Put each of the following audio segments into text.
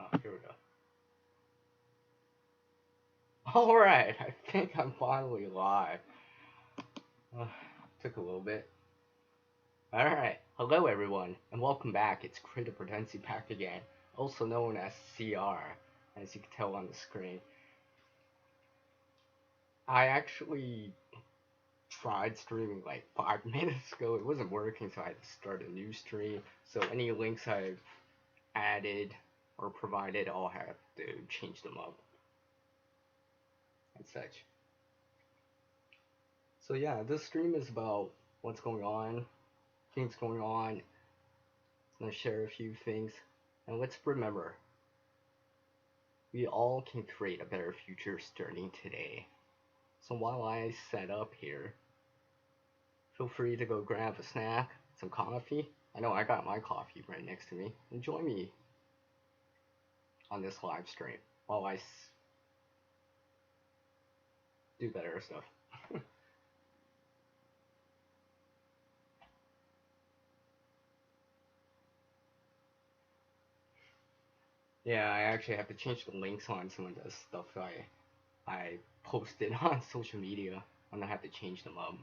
Oh, here we go. Alright, I think I'm finally live. Uh, Took a little bit. Alright, hello everyone, and welcome back. It's Redundancy back again, also known as CR, as you can tell on the screen. I actually tried streaming like 5 minutes ago. It wasn't working, so I had to start a new stream. So any links I've added or provided, I'll have to change them up and such. So yeah, this stream is about what's going on, things going on. I'm gonna share a few things, and let's remember, we all can create a better future starting today. So while I set up here, feel free to go grab a snack, some coffee. I know I got my coffee right next to me, and join me on this live stream while I do better stuff. Yeah, I actually have to change the links on some of the stuff I posted on social media. I'm gonna have to change them up.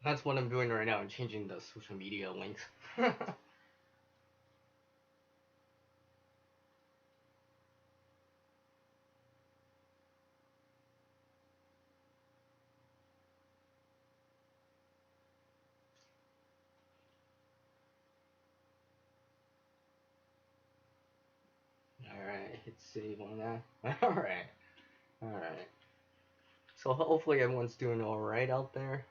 That's what I'm doing right now. I'm changing the social media links. Alright, hit save on that. Alright, alright. So hopefully everyone's doing alright out there.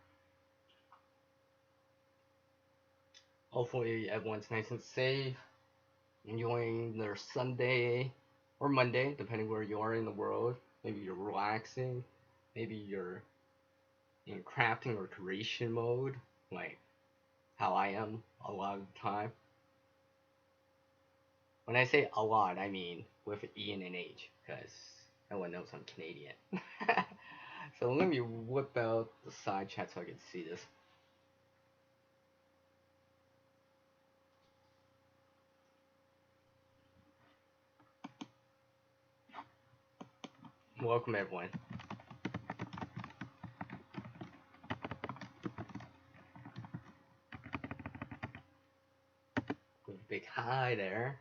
Hopefully everyone's nice and safe, enjoying their Sunday or Monday, depending where you are in the world. Maybe you're relaxing, maybe you're in crafting or creation mode, like how I am a lot of the time. When I say a lot, I mean with E and an H, because no one knows I'm Canadian. So let me whip out the side chat so I can see this. Welcome everyone. Big hi there.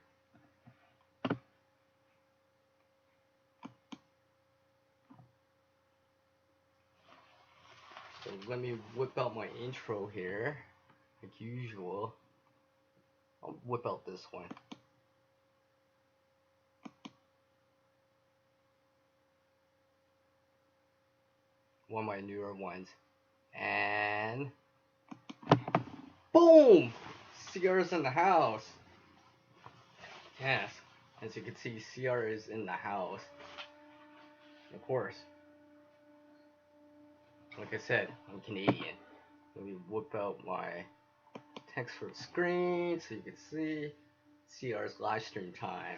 So let me whip out my intro here, like usual. I'll whip out this one. One of my newer ones. And boom! CR's in the house. Yes, as you can see, CR is in the house. Of course. Like I said, I'm Canadian. Let me whip out my text for the screen so you can see CR's live stream time.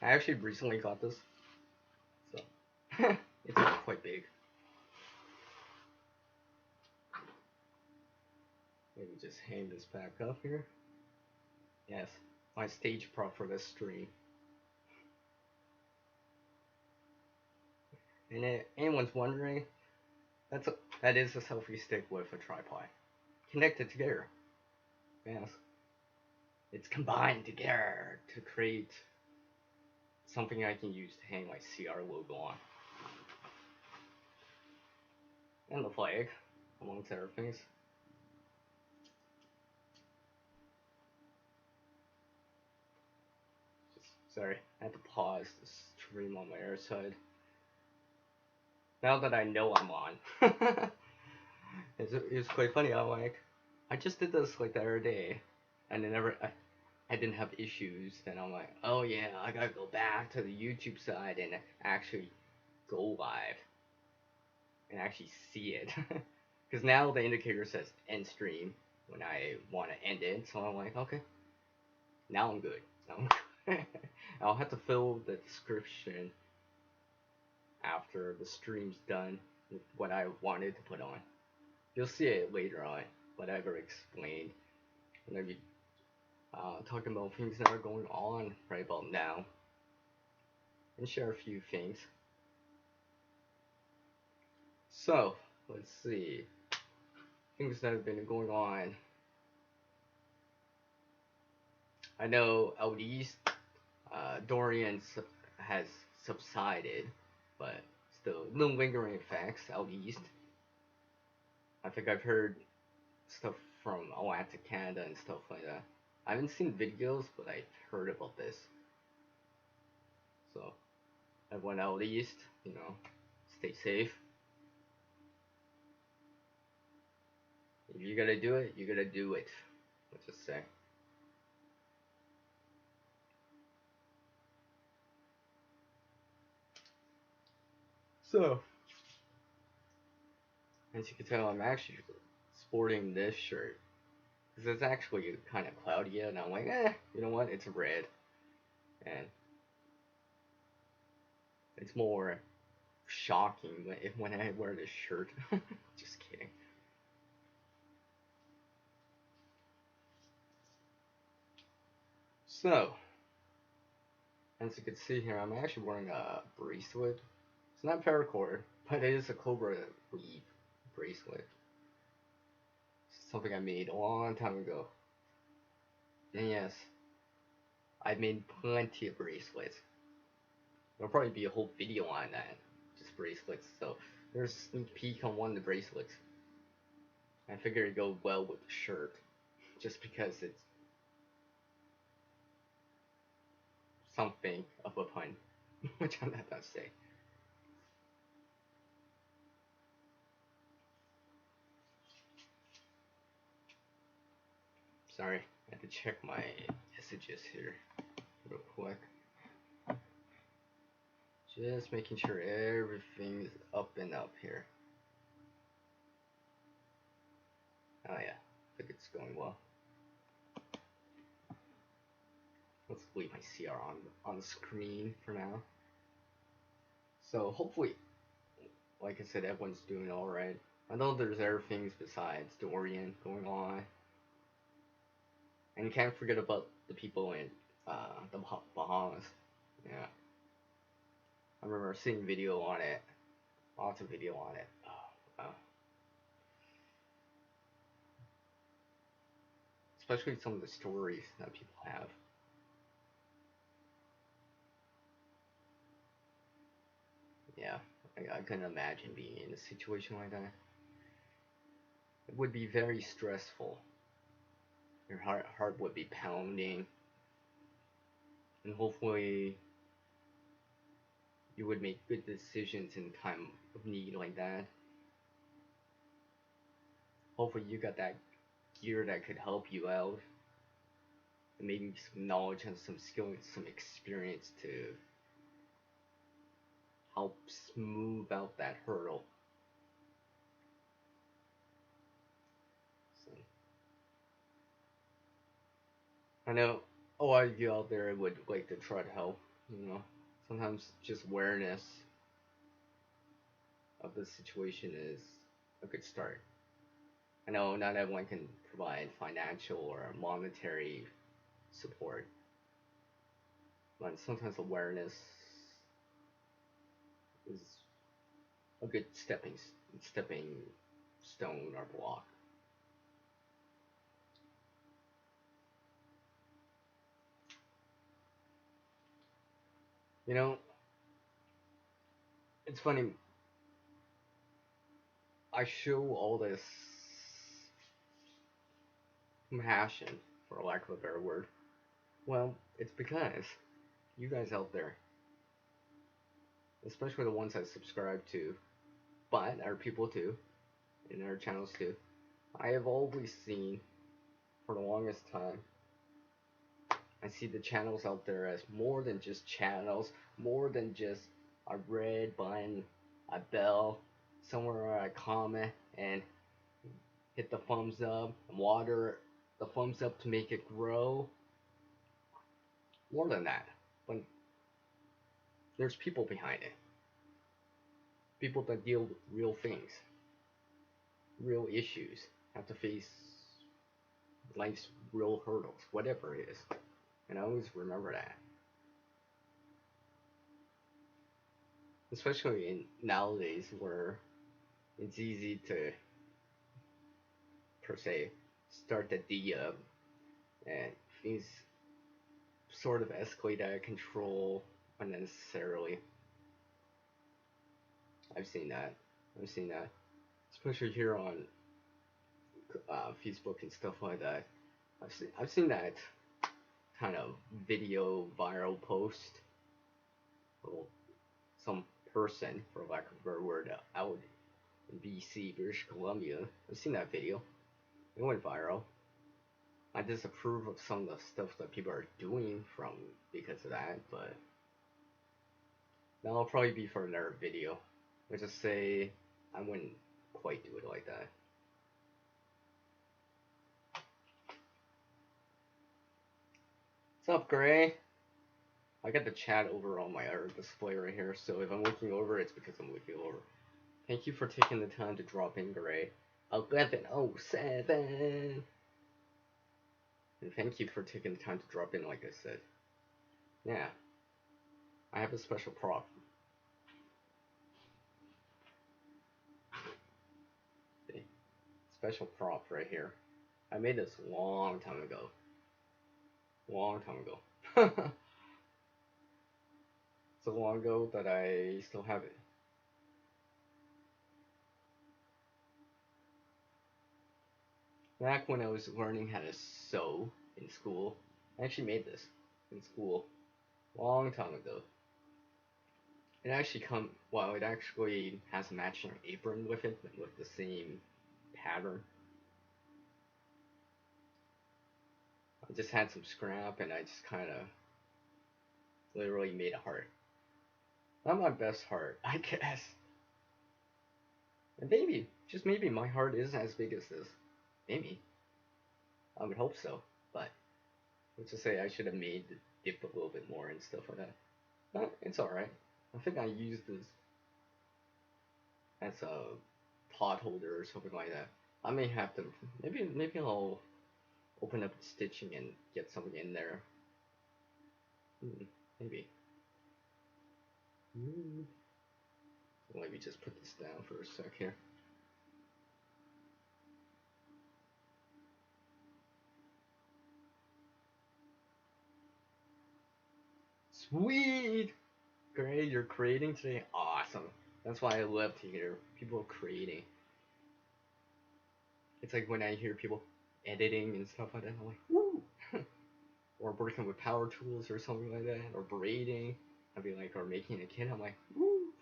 I actually recently got this, so it's quite big. Maybe just hang this back up here. Yes, my stage prop for this stream. And if anyone's wondering, that is a selfie stick with a tripod connected together. Yes, it's combined together to create something I can use to hang my CR logo on, and the flag, amongst other things. Sorry, I had to pause the stream on my air side. Now that I know I'm on, it's quite funny. I'm like, I just did this like the other day, and I didn't have issues. Then I'm like, oh yeah, I gotta go back to the YouTube side and actually go live and actually see it, because now the indicator says end stream when I want to end it. So I'm like, okay, now I'm good. So I'll have to fill the description after the stream's done with what I wanted to put on. You'll see it later on, whatever explained. I'm gonna be talking about things that are going on right about now and share a few things. So, let's see. Things that have been going on. I know out east, Dorian has subsided, but still little lingering effects out east. I think I've heard stuff from Atlantic Canada and stuff like that. I haven't seen videos, but I've heard about this. So, everyone out east, stay safe. If you gotta do it, you gotta do it. Let's just say. So, as you can tell, I'm actually sporting this shirt. Because it's actually kind of cloudy, and I'm like, you know what? It's red. And it's more shocking when I wear this shirt. Just kidding. So, as you can see here, I'm actually wearing a bracelet. It's not paracord, but it is a Cobra weave bracelet. It's something I made a long time ago. And yes, I've made plenty of bracelets. There'll probably be a whole video on that, just bracelets. So there's a sneak peek on one of the bracelets. I figured it'd go well with the shirt, just because it's something of a pun, which I'm not gonna say. Sorry, I had to check my messages here real quick. Just making sure everything's up and up here. Oh yeah, I think it's going well. Let's leave my CR on the screen for now. So hopefully, like I said, everyone's doing alright. I know there's other things besides Dorian going on. And you can't forget about the people in the Bahamas. Yeah. I remember seeing video on it. Lots of video on it. Oh, wow. Especially some of the stories that people have. Yeah, I couldn't imagine being in a situation like that. It would be very stressful. Your heart would be pounding. And hopefully you would make good decisions in time of need like that. Hopefully you got that gear that could help you out. And maybe some knowledge and some skill and some experience to help smooth out that hurdle. So, I know a lot of you out there would like to try to help, Sometimes just awareness of the situation is a good start. I know not everyone can provide financial or monetary support, but sometimes awareness is a good stepping stone or block. It's funny. I show all this compassion, for lack of a better word. Well, it's because you guys out there, especially the ones I subscribe to, but our people too, in our channels too, I have always seen, for the longest time, I see the channels out there as more than just channels, more than just a red button, a bell, somewhere I comment and hit the thumbs up, and water the thumbs up to make it grow. More than that. When There's people behind it. People that deal with real things, real issues, have to face life's real hurdles, whatever it is. And I always remember that. Especially in nowadays where it's easy to, per se, start the D up and things sort of escalate out of control unnecessarily. I've seen that. I've seen that. Especially here on Facebook and stuff like that. I've seen that kind of video viral post. Well, some person, for lack of a better word, out in BC, British Columbia. I've seen that video. It went viral. I disapprove of some of the stuff that people are doing from because of that, but that'll probably be for another video. Let's just say I wouldn't quite do it like that. What's up, Gray? I got the chat over on my other display right here, so if I'm looking over, it's because I'm looking over. Thank you for taking the time to drop in, Gray. 1107. And thank you for taking the time to drop in, like I said. Yeah. I have a special prop. See? Special prop right here. I made this a long time ago. Long time ago. So long ago that I still have it. Back when I was learning how to sew in school, I actually made this in school long time ago. It actually it actually has a matching apron with it, with the same pattern. I just had some scrap and I just kind of literally made a heart. Not my best heart, I guess. And maybe, just maybe, my heart isn't as big as this. Maybe. I would hope so, but let's just say I should have made the dip a little bit more and stuff like that. But it's alright. I think I used this as a pot holder or something like that. I may have to, maybe I'll open up the stitching and get something in there. Maybe. Let me just put this down for a sec here. Sweet! Great, you're creating today? Awesome. That's why I love to hear people creating. It's like when I hear people editing and stuff like that, I'm like, woo! Or working with power tools or something like that, or braiding. I'd be like, or making a kid, I'm like, woo!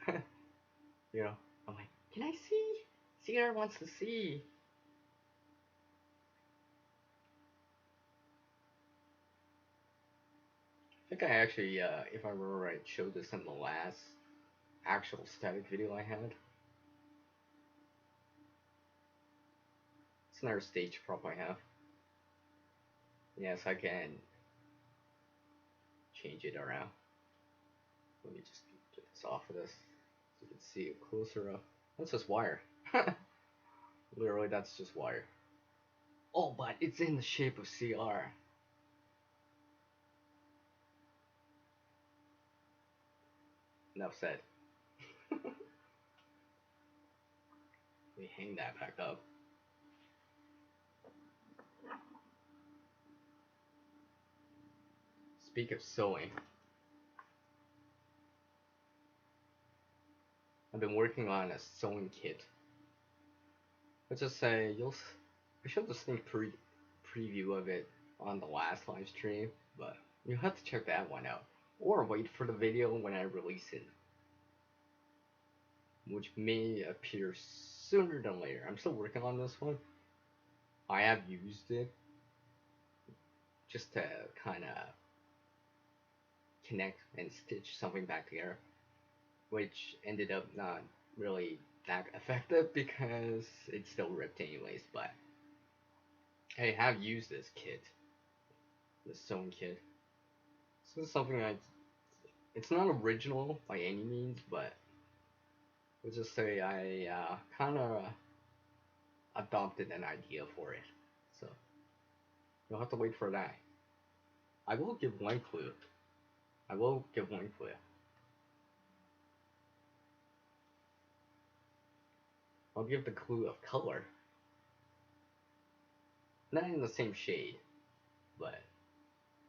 You know, I'm like, can I see? Seer wants to see. I think I actually, if I remember right, showed this in the last actual static video I had. It's another stage prop I have. Yes, I can change it around. Let me just get this off of this so you can see it closer up. That's just wire. Literally, that's just wire. Oh, but it's in the shape of CR. Enough said. Let me hang that back up. Speak of sewing. I've been working on a sewing kit. Let's just say I showed the sneak preview of it on the last live stream, but you'll have to check that one out. Or wait for the video when I release it, which may appear sooner than later. I'm still working on this one. I have used it just to kind of connect and stitch something back together, which ended up not really that effective because it still ripped anyways, but I have used this kit, this sewing kit. So it's something It's not original by any means, but let's just say I kind of adopted an idea for it. So you'll have to wait for that. I will give one clue. I will give one clue. I'll give the clue of color. Not in the same shade, but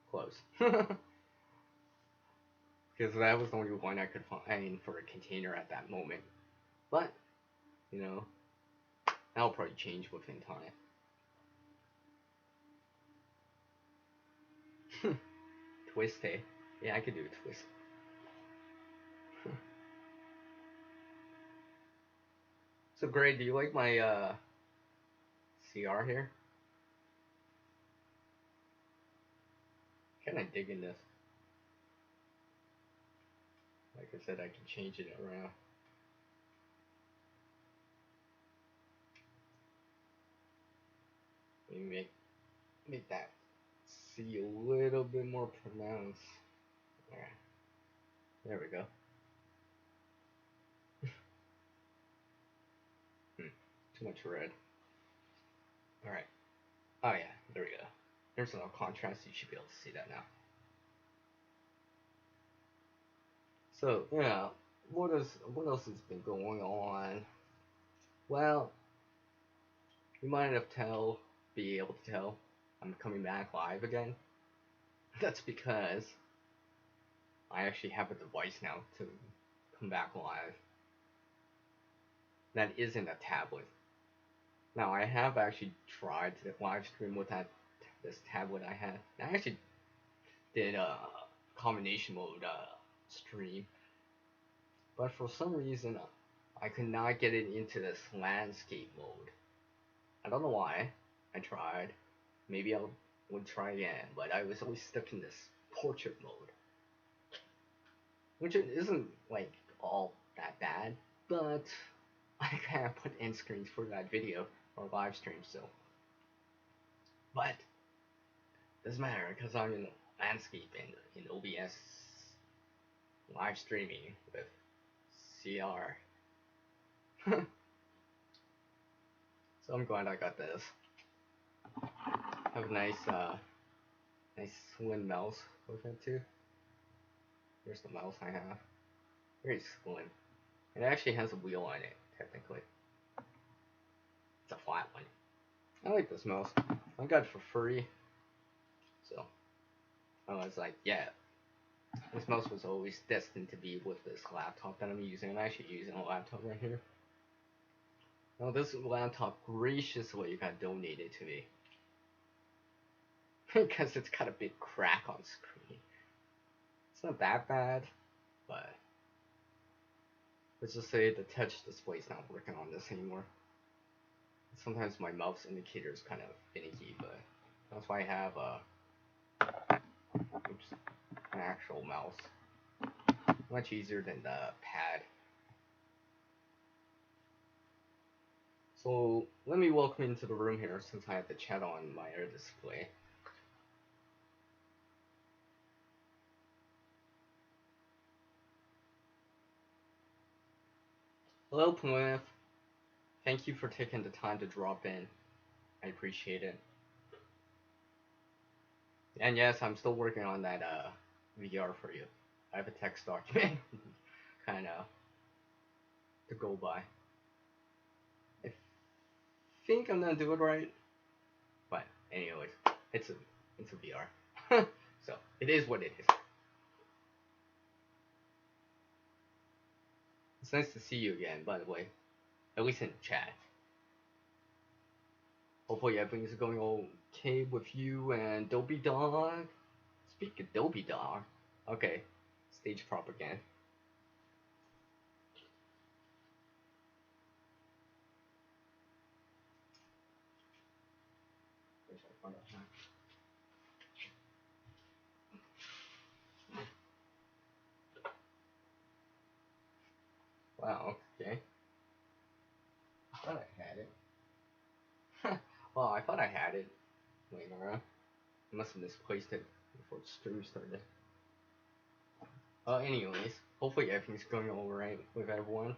close. Because that was the only one I could find for a container at that moment. But, you know, that'll probably change within time. Twist, eh? Yeah, I could do a twist. So, Gray, do you like my CR here? Kinda digging this. Like I said, I can change it around. Maybe make that C a little bit more pronounced. Alright. There we go. Too much red. Alright. Oh yeah, there we go. There's no contrast, you should be able to see that now. So, yeah, what else has been going on? Well, you might have be able to tell I'm coming back live again. That's because I actually have a device now to come back live. That isn't a tablet. Now I have actually tried to live stream with this tablet I had. I actually did a combination mode stream, but for some reason I could not get it into this landscape mode. I don't know why. I tried. Maybe I would try again, but I was always stuck in this portrait mode, which isn't like all that bad, but I can't put end screens for that video or live stream still. But doesn't matter because I'm in landscape and in OBS live streaming with CR. So I'm glad I got this. Have a nice slim mouse with it too. Here's the mouse I have. Very slim. It actually has a wheel on it, technically. It's a flat one. I like this mouse. I got it for free. So I was like, yeah, this mouse was always destined to be with this laptop that I'm using. I'm actually using a laptop right here. Now this laptop graciously got donated to me. Because it's got a big crack on screen. It's not that bad, but let's just say the touch display's not working on this anymore. Sometimes my mouse indicator is kind of finicky, but that's why I have an actual mouse. Much easier than the pad. So let me welcome into the room here since I have the chat on my air display. Hello, Plymouth. Thank you for taking the time to drop in. I appreciate it. And yes, I'm still working on that VR for you. I have a text document kind of to go by. I think I'm gonna do it right, but anyways, it's a VR. So it is what it is. It's nice to see you again, by the way, at least in chat. Hopefully everything's going okay with you and Dopey Dog. Speak of Dopey Dog. Okay, stage prop again. Wow, okay. I thought I had it. Well, I thought I had it laying around. I must have misplaced it before the stream started. Anyways, hopefully everything's going alright with everyone.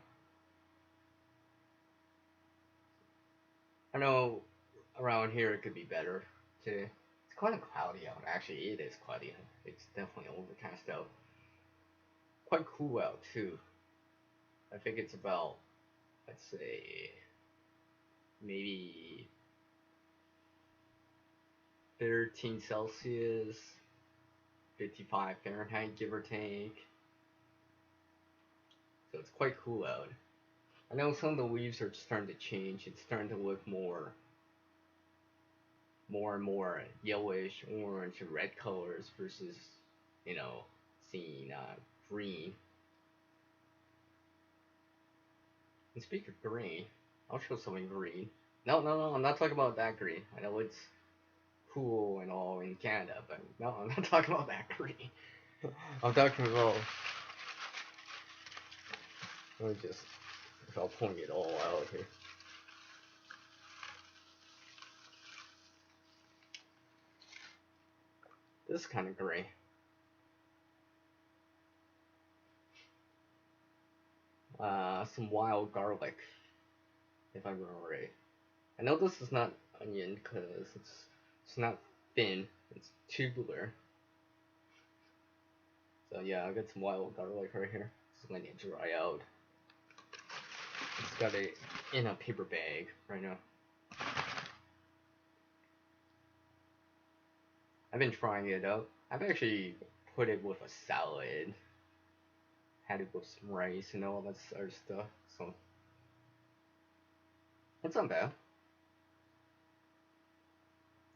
I know around here it could be better today. It's kind of cloudy out. Actually, it is cloudy. It's definitely overcast out. Quite cool out too. I think it's about, let's say, maybe 13 Celsius, 55 Fahrenheit, give or take. So it's quite cool out. I know some of the leaves are starting to change. It's starting to look and more yellowish, orange, and red colors versus, you know, seeing green. And speak of green, I'll show something green. No, I'm not talking about that green. I know it's cool and all in Canada, but no, I'm not talking about that green. I'm talking about. Let me just, I'll point it all out here. This is kind of gray. Some wild garlic, if I remember right. I know this is not onion because it's not thin. It's tubular. So yeah, I got some wild garlic right here. This is letting it dry out. It's got it in a paper bag right now. I've been trying it out. I've actually put it with a salad. Had it with some rice and all that other stuff. So it's not bad.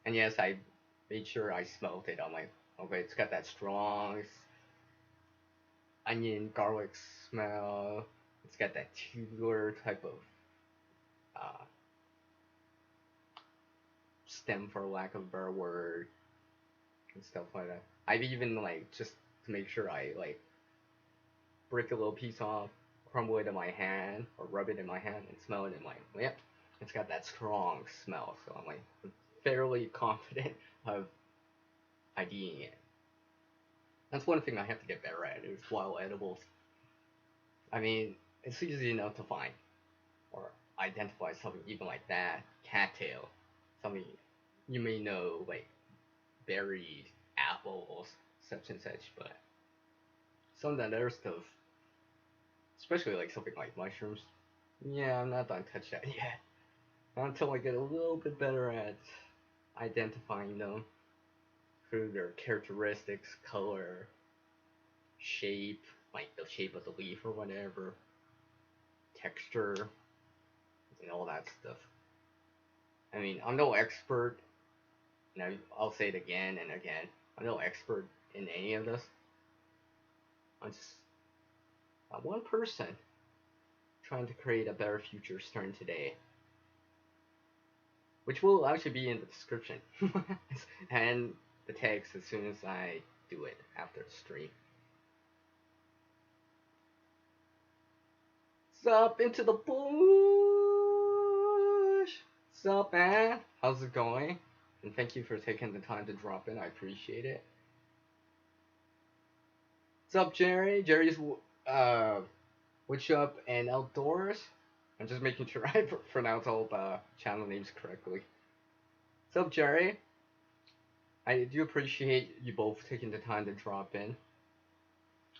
And yes, I made sure I smelled it. I'm like, okay, it's got that strong onion garlic smell. It's got that tubular type of stem, for lack of a better word, and stuff like that. I've even like just to make sure I like break a little piece off, crumble it in my hand, or rub it in my hand and smell it and like, yep, it's got that strong smell. So I'm like fairly confident of IDing it. That's one thing I have to get better at is wild edibles. I mean, it's easy enough to find or identify something even like that, cattail, something you may know like berries, apples, such and such, but some of that other stuff, especially like something like mushrooms, yeah, I'm not gonna touch that yet. Not until I get a little bit better at identifying them through their characteristics, color, shape, like the shape of the leaf or whatever, texture, and all that stuff. I mean, I'm no expert, and I'll say it again and again. I'm no expert in any of this. I'm just one person trying to create a better future starting today, which will actually be in the description and the text as soon as I do it after the stream. Sup into the bush. Sup, man? How's it going? And thank you for taking the time to drop in. I appreciate it. Sup, Jerry? Jerry's Witch Up and Outdoors. I'm just making sure I pronounce all the channel names correctly. Sup, Jerry? I do appreciate you both taking the time to drop in.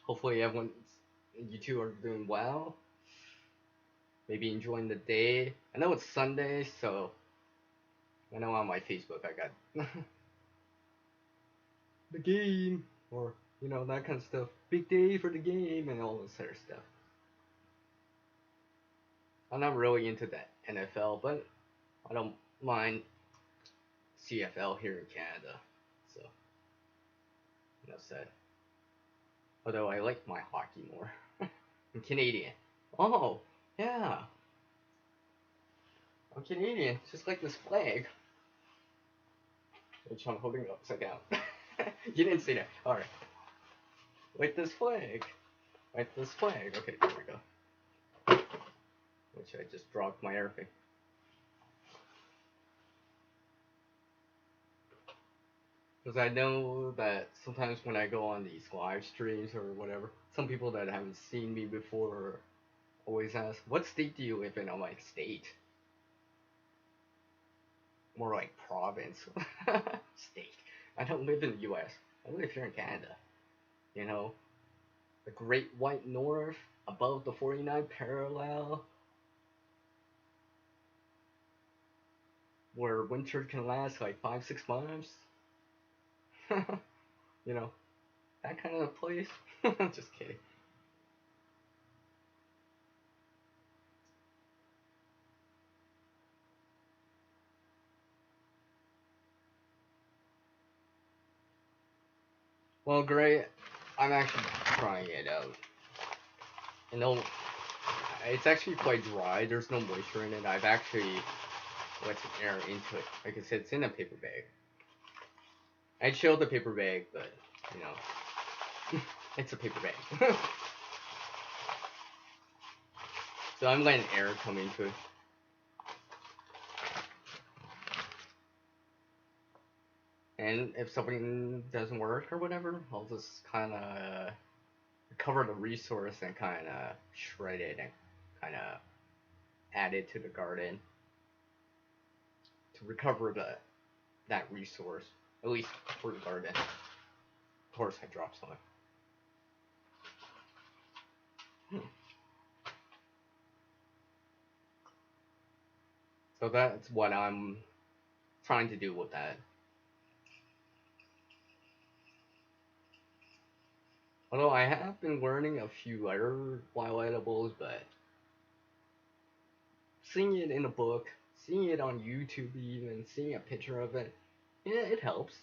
Hopefully you two are doing well. Maybe enjoying the day. I know it's Sunday, so I know on my Facebook I got the game, or you know, that kind of stuff. Big day for the game and all this other stuff. I'm not really into that NFL, but I don't mind CFL here in Canada. So enough said. Although I like my hockey more. I'm Canadian. Oh, yeah. I'm Canadian, just like this flag. Which I'm holding upside down. You didn't see that. Alright. Like this flag. Like this flag. Okay, there we go. Which I just dropped my everything. Because I know that sometimes when I go on these live streams or whatever, some people that haven't seen me before always ask, "What state do you live in?" I'm like, "State." More like province. State. I don't live in the U.S. I live here in Canada. You know, the Great White North, above the 49 parallel, where winter can last like 5, 6 months. You know, that kind of place. Just kidding. Well, great. I'm actually trying it out. You know, it's actually quite dry. There's no moisture in it. I've actually let some air into it. Like I said, it's in a paper bag. I'd show the paper bag, but you know, it's a paper bag. So I'm letting air come into it. And if something doesn't work or whatever, I'll just kind of recover the resource and kind of shred it and kind of add it to the garden to recover that resource, at least for the garden. Of course, I dropped something. So that's what I'm trying to do with that. Although I have been learning a few other wild edibles, but seeing it in a book, seeing it on YouTube, even seeing a picture of it, yeah, it helps.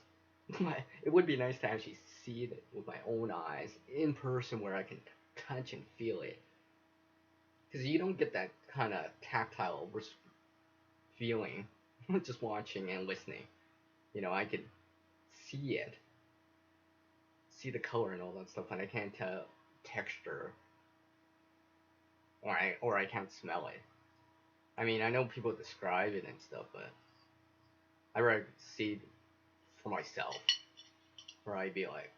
It would be nice to actually see it with my own eyes in person, where I can touch and feel it, because you don't get that kind of tactile feeling just watching and listening. You know, I could see it, see the color and all that stuff, and I can't tell texture, or I can't smell it. I mean, I know people describe it and stuff, but I rather see it for myself, where I'd be like,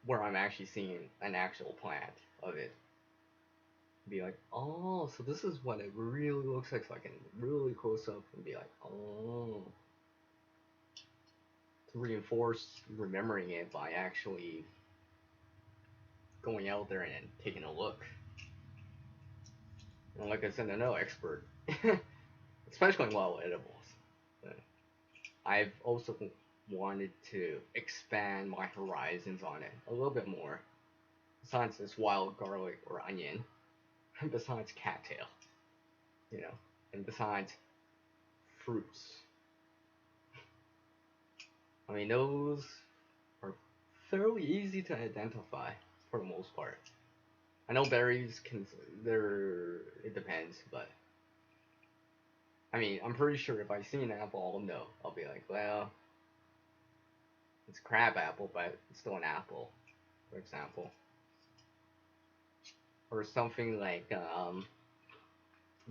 where I'm actually seeing an actual plant of it. Be like, oh, so this is what it really looks like, so I can really close up and be like, oh, to reinforce remembering it by actually going out there and taking a look. And like I said, I'm no expert, especially in wild edibles. But I've also wanted to expand my horizons on it a little bit more. Besides this wild garlic or onion, and besides cattail, you know, and besides fruits. I mean, those are fairly easy to identify for the most part. I know berries can, it depends, but I mean, I'm pretty sure if I see an apple, I'll know. I'll be like, well, it's a crab apple, but it's still an apple, for example. Or something like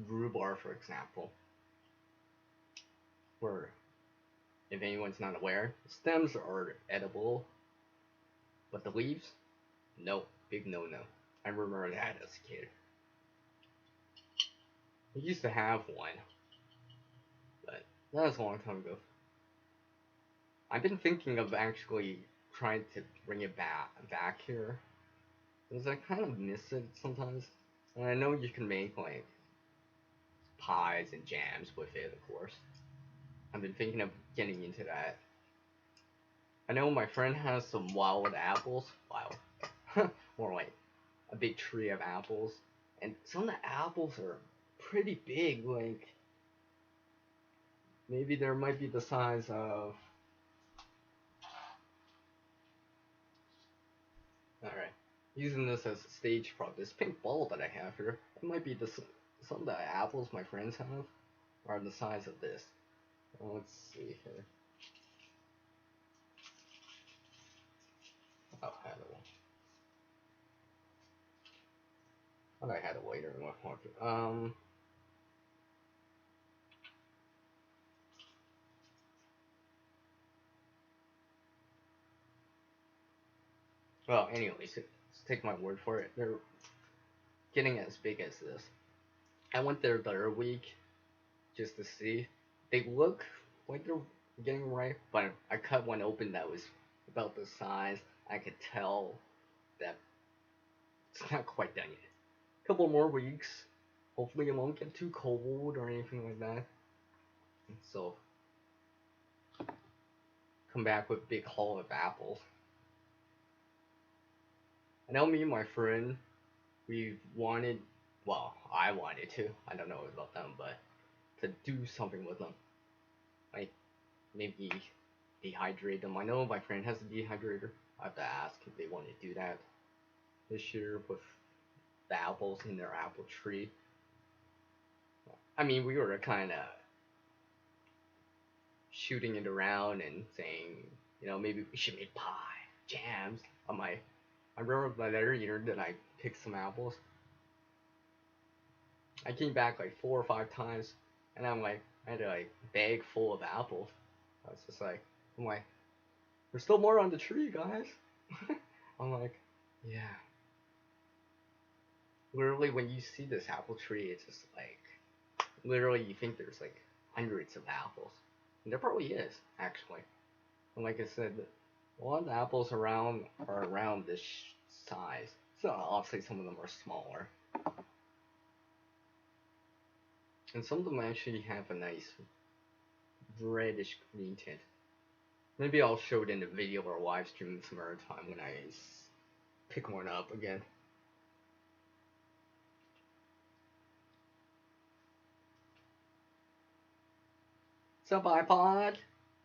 rhubarb, for example, where, if anyone's not aware, the stems are edible, but the leaves, no, big no-no. I remember that as a kid. I used to have one, but that was a long time ago. I've been thinking of actually trying to bring it back here, because I kind of miss it sometimes. And I know you can make like pies and jams with it, of course. I've been thinking of getting into that. I know my friend has some wild apples. Wild. More like a big tree of apples. And some of the apples are pretty big, like maybe there might be the size of, alright, using this as a stage prop, this pink ball that I have here, it might be some of the apples my friends have are the size of this. Let's see here. Oh, I had a one. Thought I had a waiter in my pocket. Well, anyways, just take my word for it. They're getting as big as this. I went there the other week just to see. They look like they're getting ripe, but I cut one open that was about the size. I could tell that it's not quite done yet. A couple more weeks. Hopefully it won't get too cold or anything like that. So come back with a big haul of apples. I know me and my friend, we wanted, well, I wanted to, I don't know about them, but to do something with them. Like maybe dehydrate them. I know my friend has a dehydrator. I have to ask if they want to do that this year with the apples in their apple tree. I mean, we were kind of shooting it around and saying, maybe we should make pie, jams. I remember the other year that I picked some apples. I came back like 4 or 5 times, and I had a bag full of apples. I was just like, there's still more on the tree, guys. I'm like, yeah. Literally, when you see this apple tree, it's just like, literally, you think there's like hundreds of apples. And there probably is, actually. And like I said, a lot of the apples around are around this size. So obviously, some of them are smaller. And some of them actually have a nice reddish green tint. Maybe I'll show it in the video or live stream some other time when I pick one up again. What's up, iPod?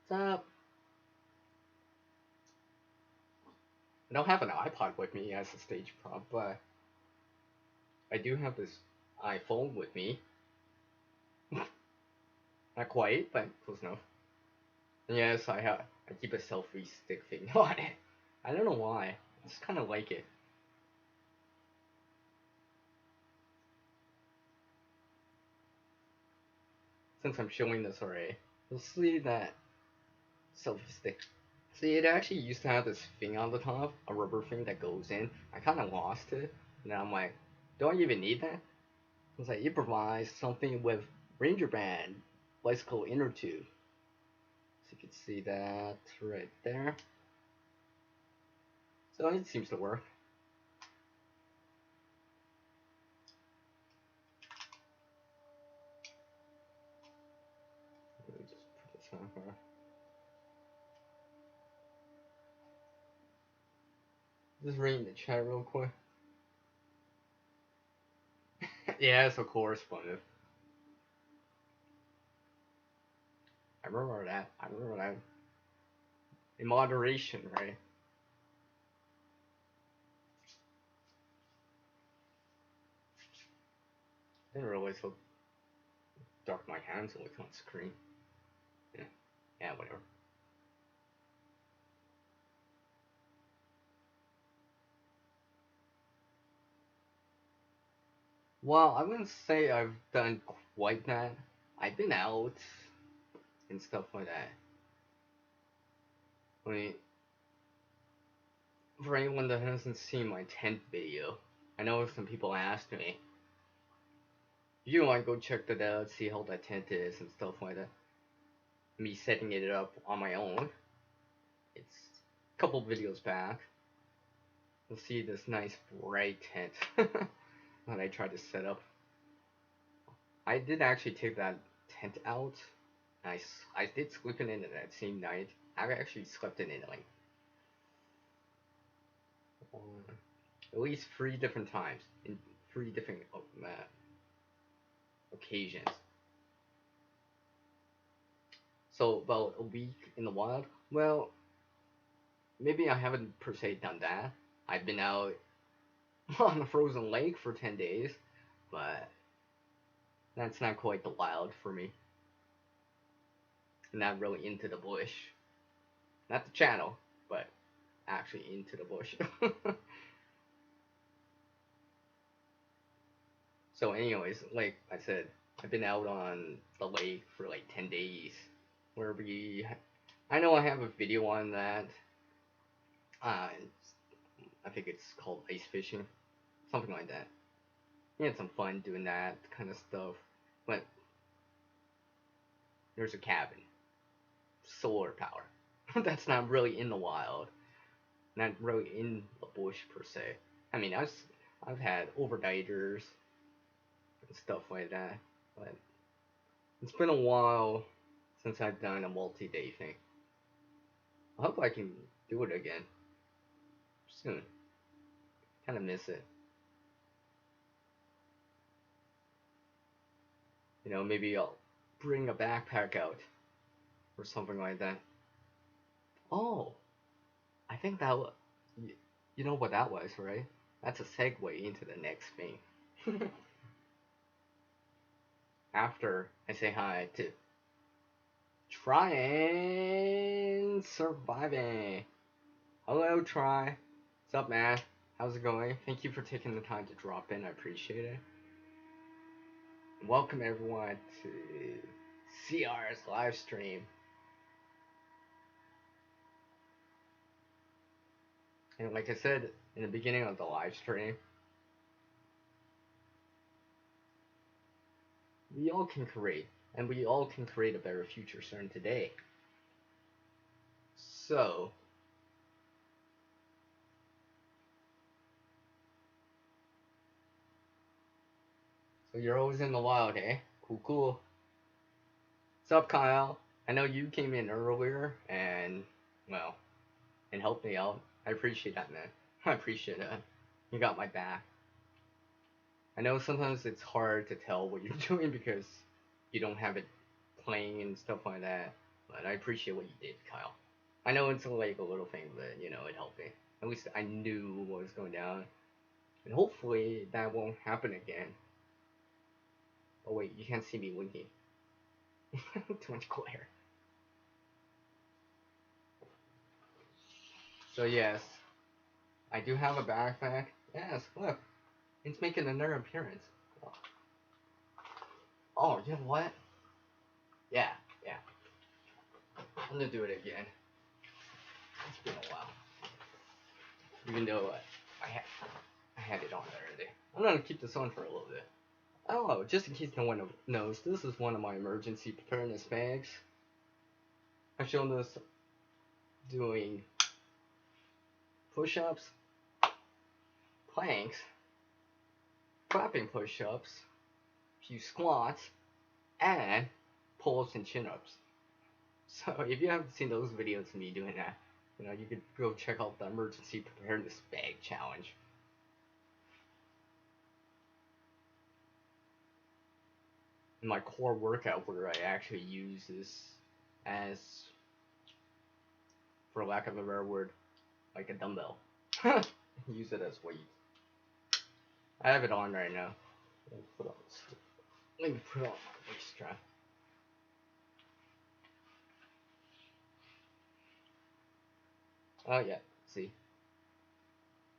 What's up? I don't have an iPod with me as a stage prop, but I do have this iPhone with me. Not quite, but close enough. And yes, I keep a selfie stick thing on it. I don't know why. I just kind of like it. Since I'm showing this already, you'll see that selfie stick. See, it actually used to have this thing on the top, a rubber thing that goes in. I kind of lost it, and I'm like, do I even need that? It's like, it provides something with Ranger Band bicycle inner tube. So you can see that right there. So it seems to work. Let me just put this on here. Just reading the chat real quick. Yes, of course, Splendid. I remember that. In moderation, right? I didn't realize how dark my hands look on screen. Yeah, whatever. Well, I wouldn't say I've done quite that. I've been out and stuff like that. I mean, for anyone that hasn't seen my tent video, I know some people asked me, you want to go check that out, see how that tent is and stuff like that. Me setting it up on my own. It's a couple videos back. You'll see this nice bright tent that I tried to set up. I did actually take that tent out. I did sleep in it that same night. I actually slept in it like at least 3 different times in 3 different occasions. So about a week in the wild. Well, maybe I haven't per se done that. I've been out on a frozen lake for 10 days, but that's not quite the wild for me. Not really into the bush. Not the channel, but actually into the bush. So anyways, like I said, I've been out on the lake for like 10 days. I know I have a video on that. I think it's called ice fishing, something like that. We had some fun doing that kind of stuff. But there's a cabin, solar power. That's not really in the wild, not really in the bush per se. I mean, I've had overnighters and stuff like that, but it's been a while since I've done a multi-day thing. I hope I can do it again soon. Kind of miss it. You know, maybe I'll bring a backpack out or something like that. Oh, I think that you know what that was, right? That's a segue into the next thing. After I say hi to Trying Surviving. Hello, Try. What's up, man? How's it going? Thank you for taking the time to drop in. I appreciate it. Welcome everyone to CR's live stream. And like I said in the beginning of the live stream, we all can create, and we all can create a better future starting today. So, you're always in the wild, eh? Cool, cool. What's up, Kyle? I know you came in earlier and, well, and helped me out. I appreciate that, man. I appreciate it. You got my back. I know sometimes it's hard to tell what you're doing because you don't have it playing and stuff like that, but I appreciate what you did, Kyle. I know it's like a little thing, but you know, it helped me. At least I knew what was going down. And hopefully that won't happen again. Oh wait, you can't see me winking. Too much glare. So yes, I do have a backpack. Yes, look. It's making another appearance. Oh, you know what? Yeah. I'm gonna do it again. It's been a while. Even though I had it on already. I'm gonna keep this on for a little bit. Oh, just in case no one knows, this is one of my emergency preparedness bags. I've shown this doing push-ups, planks, clapping push-ups, a few squats, and pulls and chin-ups. So if you haven't seen those videos of me doing that, you know, you could go check out the emergency preparedness bag challenge. In my core workout where I actually use this as, for lack of a better word, like a dumbbell. Use it as weight. I have it on right now. Let me put on my waist strap. Oh yeah, see.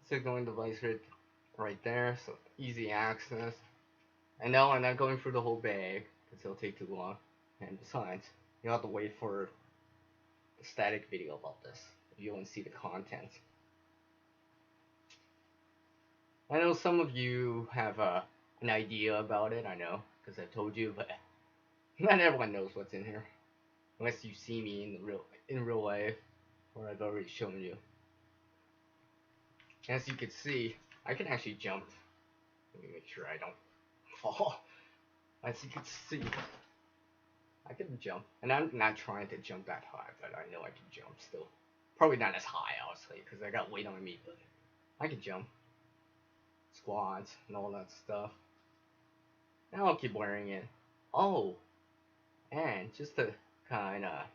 Signaling device right there, so easy access. I know I'm not going through the whole bag, because it'll take too long. And besides, you'll have to wait for a static video about this, if you want to see the content. I know some of you have an idea about it, I know, because I've told you, but not everyone knows what's in here. Unless you see me in real life, or I've already shown you. As you can see, I can actually jump. Let me make sure I don't fall. As you can see, I can jump. And I'm not trying to jump that high, but I know I can jump still. Probably not as high, obviously, because I got weight on me, but I can jump. Squats and all that stuff. And I'll keep wearing it. Oh, and just to kind of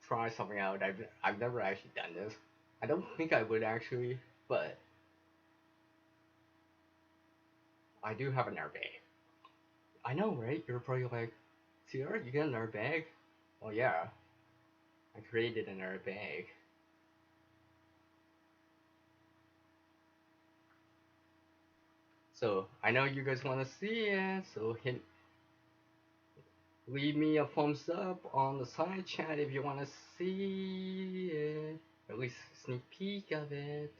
try something out, I've never actually done this. I don't think I would actually, but I do have an airbag. I know, right? You're probably like, CR, you got an airbag? Oh yeah, I created an airbag. So I know you guys want to see it, so leave me a thumbs up on the side chat if you want to see it. At least a sneak peek of it.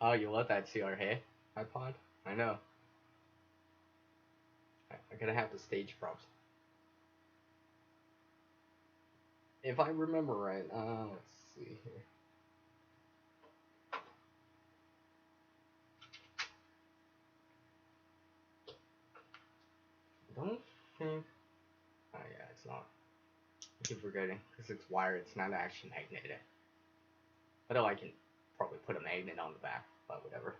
Oh, you love that CR, hey? iPod? I know. I'm gonna have the stage props. If I remember right, let's see here. I don't think. Oh yeah, it's not. I keep forgetting because it's wired. It's not actually magnetic. Although I can probably put a magnet on the back, but whatever.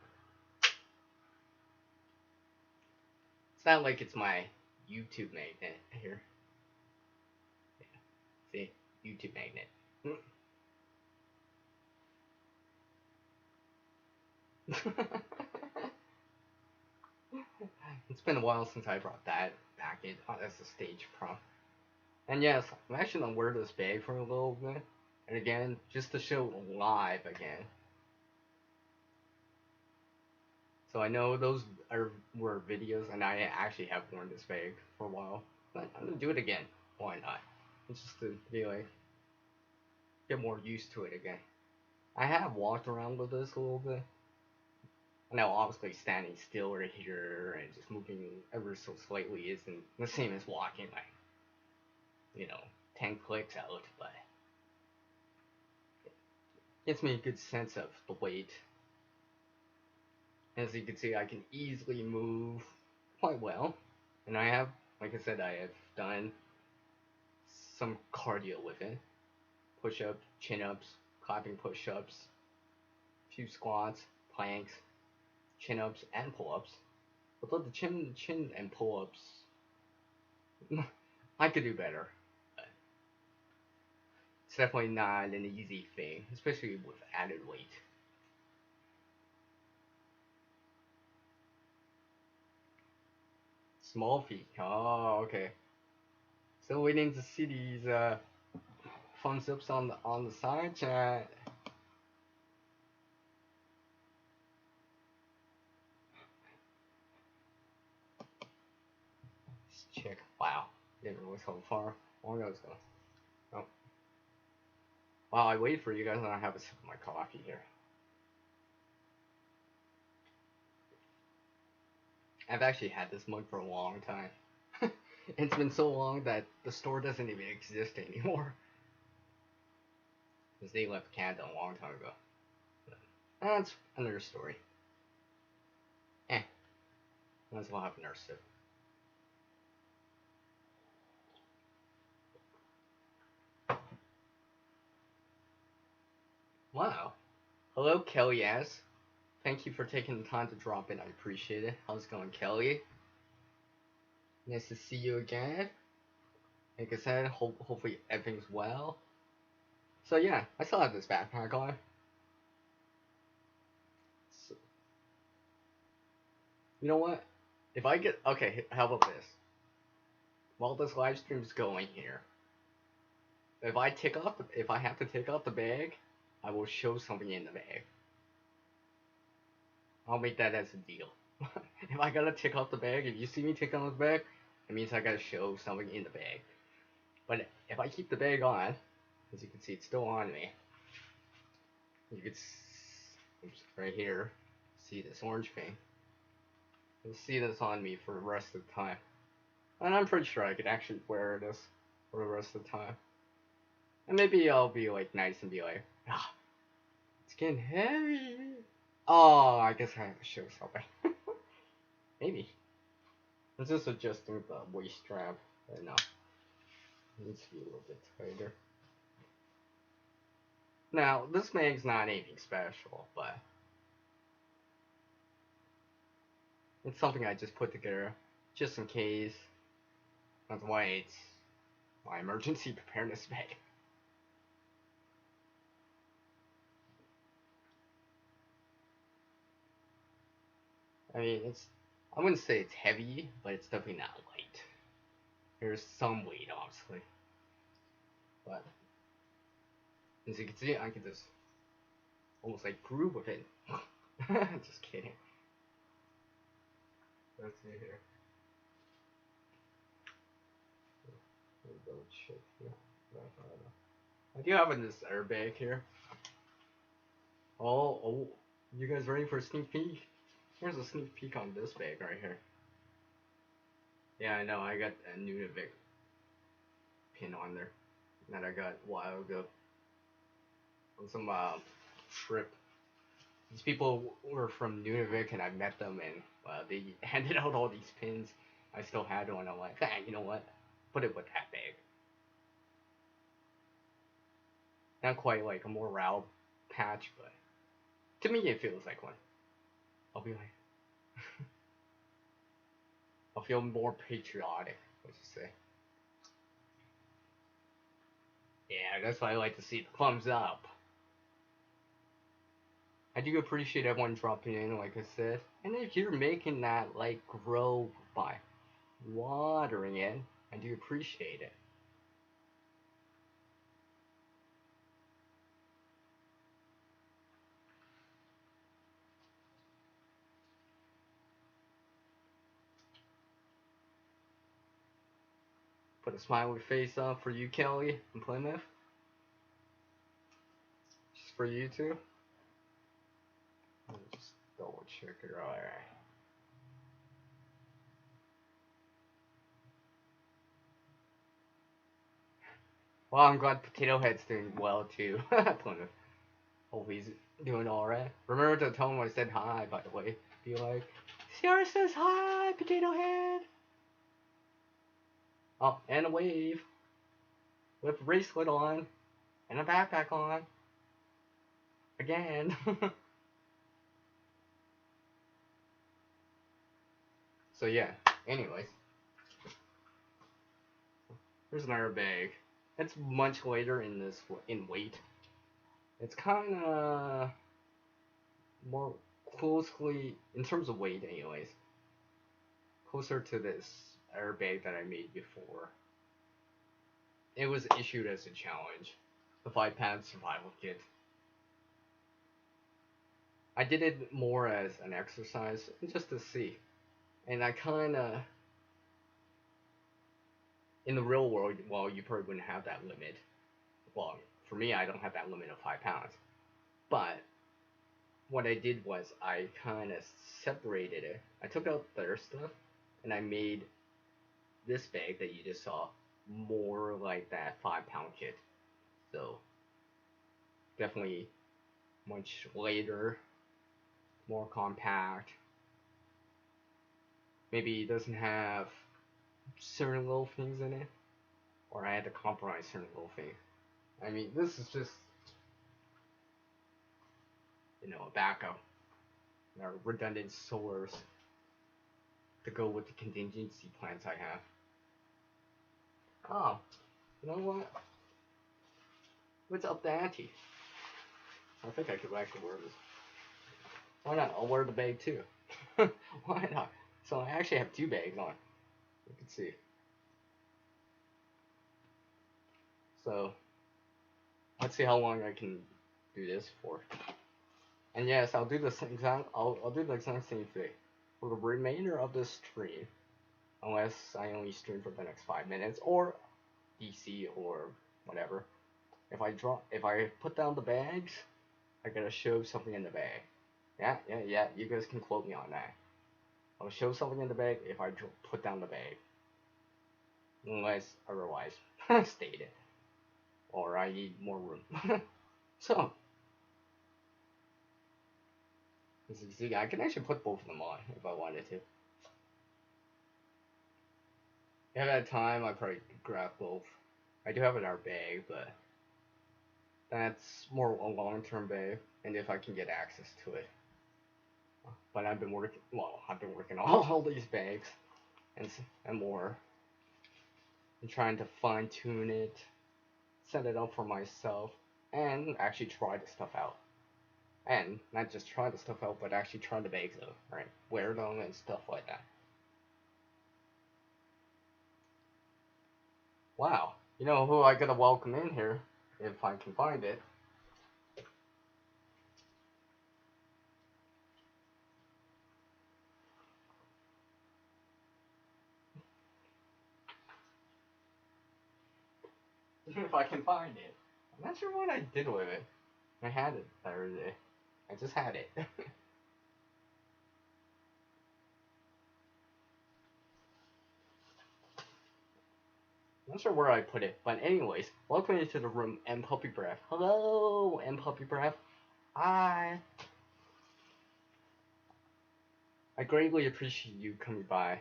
It's not like it's my YouTube magnet here. Yeah. See, YouTube magnet. It's been a while since I brought that back in as a stage prop. And yes, I'm actually gonna wear this bag for a little bit. And again, just to show live again. So I know those were videos, and I actually have worn this bag for a while. But I'm gonna do it again. Why not? It's just to be like, get more used to it again. I have walked around with this a little bit. Now, obviously, standing still right here and just moving ever so slightly isn't the same as walking like, 10 clicks out, but it gives me a good sense of the weight. As you can see, I can easily move quite well. And I have, like I said, I have done some cardio with it. Push-ups, chin-ups, clapping push-ups, few squats, planks, chin-ups, and pull-ups. Although the chin and pull-ups, I could do better. But it's definitely not an easy thing, especially with added weight. Small feet. Oh, okay. Still waiting to see these thumbs ups on the side chat. Let's check. Wow, didn't realize how far long I was going. Oh, while I wait for you guys, I have a sip of my coffee here. I've actually had this mug for a long time. It's been so long that the store doesn't even exist anymore. Because they left Canada a long time ago. That's another story. Eh, might as well have another sip. Wow. Hello, Kelly S. Thank you for taking the time to drop in. I appreciate it. How's it going, Kelly? Nice to see you again. Like I said, hopefully everything's well. So yeah, I still have this backpack on. So, you know what? If I get okay, how about this? While this live stream's going here, if I have to take out the bag, I will show something in the bag. I'll make that as a deal. If I gotta take out the bag, if you see me take out the bag, it means I gotta show something in the bag. But if I keep the bag on, as you can see, it's still on me. You can oops, right here, see this orange thing. You'll see this on me for the rest of the time. And I'm pretty sure I could actually wear this for the rest of the time. And maybe I'll be like nice and be like, ah, it's getting heavy. Oh, I guess I have to show something. Maybe. I'm just adjusting the waist strap right now. It needs to be a little bit tighter. Now, this mag's not anything special, but it's something I just put together just in case. That's why it's my emergency preparedness bag. I mean, I wouldn't say it's heavy, but it's definitely not light. There's some weight, obviously. But As you can see, I can just almost like groove with it. Just kidding. Let's see here. Let me double check. Yeah, I do have this airbag here. Oh, you guys ready for a sneak peek? Here's a sneak peek on this bag right here. Yeah, I know, I got a Nunavik pin on there that I got a while ago on some trip. These people were from Nunavik and I met them and they handed out all these pins. I still had one. I'm like, you know what? Put it with that bag. Not quite like a morale patch, but to me it feels like one. I'll be like, I'll feel more patriotic, let's just say. Yeah, that's why I like to see the thumbs up. I do appreciate everyone dropping in, like I said. And if you're making that like grow by watering it, I do appreciate it. Put a smiley face up for you, Kelly, in Plymouth. Just for you too. Let me just double check it. Alright. Well, I'm glad Potato Head's doing well too. Plymouth. Hope he's doing alright. Remember to tell him I said hi, by the way. Be like, Sierra says hi, Potato Head. Oh, and a wave. With a bracelet on. And a backpack on. Again. So yeah, anyways. Here's another bag. It's much later in this in weight. It's kind of more closely, in terms of weight anyways, closer to this airbag that I made before. It was issued as a challenge, the 5-pound survival kit. I did it more as an exercise, just to see. And I kind of, in the real world, well, you probably wouldn't have that limit. Well, for me, I don't have that limit of 5 pounds. But what I did was I kind of separated it. I took out their stuff and I made this bag that you just saw more like that 5-pound kit. So definitely much lighter, more compact. Maybe it doesn't have certain little things in it, or I had to compromise certain little things. I mean, this is just, a backup, redundant source to go with the contingency plans I have. Oh, you know what? What's up the ante? I think I could actually wear this. Why not? I'll wear the bag too. Why not? So I actually have 2 bags on. You can see. So let's see how long I can do this for. And yes, I'll do the exact. I'll do the exact same thing for the remainder of this stream, unless I only stream for the next 5 minutes or DC or whatever. If I put down the bags, I gotta show something in the bag. Yeah. You guys can quote me on that. I'll show something in the bag if I put down the bag, unless otherwise stated, or I need more room. So, as you can see, I can actually put both of them on if I wanted to. If I had time, I'd probably grab both. I do have another bag, but that's more a long-term bag, and if I can get access to it. But I've been working on all these bags and more, and trying to fine-tune it, set it up for myself, and actually try the stuff out. And not just try the stuff out, but actually try the bags out, right? Wear them and stuff like that. Wow. You know who I gotta welcome in here, if I can find it? if I can find it. I'm not sure what I did with it. I had it the other day. I just had it. I'm not sure where I put it, but anyways, welcome into the room, M Puppy Breath. Hello, M Puppy Breath. Hi. I greatly appreciate you coming by,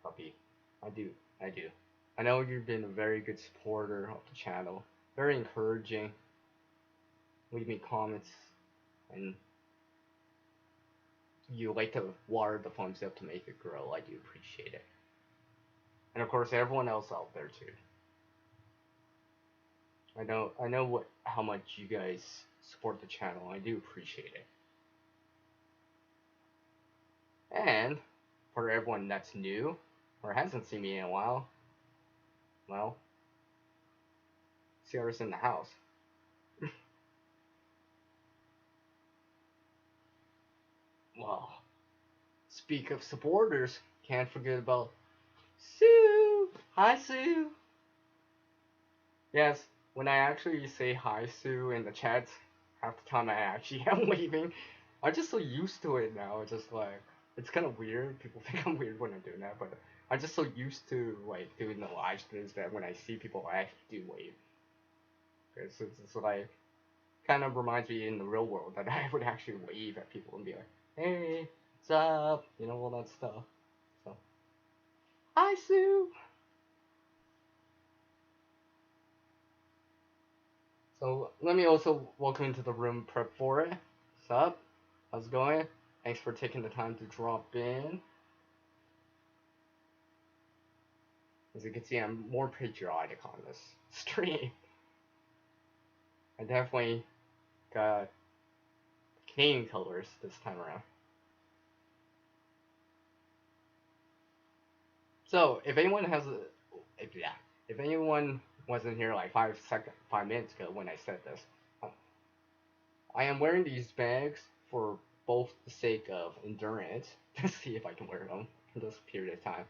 Puppy. I do. I do. I know you've been a very good supporter of the channel. Very encouraging. Leave me comments, and you like to water the thumbs up to make it grow. I do appreciate it. And of course, everyone else out there too. I know how much you guys support the channel. I do appreciate it. And for everyone that's new or hasn't seen me in a while, well, Sierra's in the house. Well, speak of supporters, can't forget about Sue. Hi, Sue. Yes, when I actually say hi, Sue, in the chat, half the time I actually am leaving. I'm just so used to it now. It's just like, it's kind of weird. People think I'm weird when I'm doing that, but I'm just so used to like doing the live streams that when I see people, I actually do wave. It's like, kind of reminds me in the real world that I would actually wave at people and be like, hey, what's up? You know, all that stuff. So, hi, Sue. So let me also welcome into the room prep for it. What's up? How's it going? Thanks for taking the time to drop in. As you can see, I'm more patriotic on this stream. I definitely got Canadian colors this time around. So if anyone has if anyone wasn't here like 5 minutes ago when I said this, I am wearing these bags for both the sake of endurance to see if I can wear them for this period of time,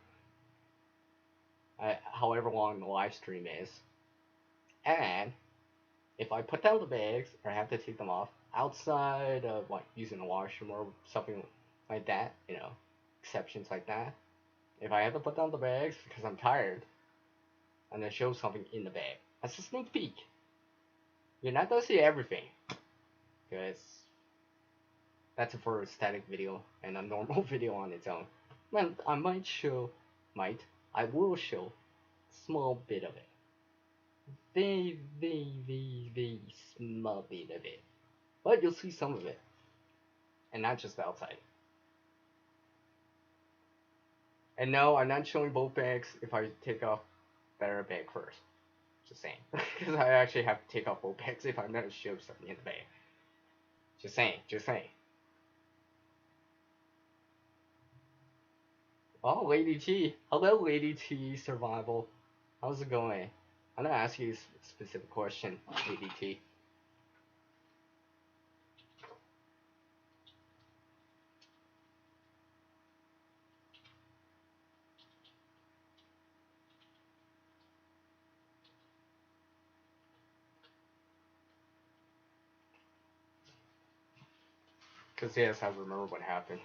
however long the live stream is, and if I put down the bags or I have to take them off outside of like using the washroom or something like that, you know, exceptions like that. If I have to put down the bags because I'm tired, I'm gonna show something in the bag. That's a sneak peek. You're not gonna see everything, because that's for a static video and a normal video on its own. Man, I I will show a small bit of it. Very small bit of it. But you'll see some of it. And not just the outside. And no, I'm not showing both bags if I take off the other bag first. Just saying. Because I actually have to take off both bags if I'm going to show something in the bag. Just saying, just saying. Oh, Lady T. Hello, Lady T Survival. How's it going? I'm going to ask you a specific question, Lady T. Because yes, I remember what happened.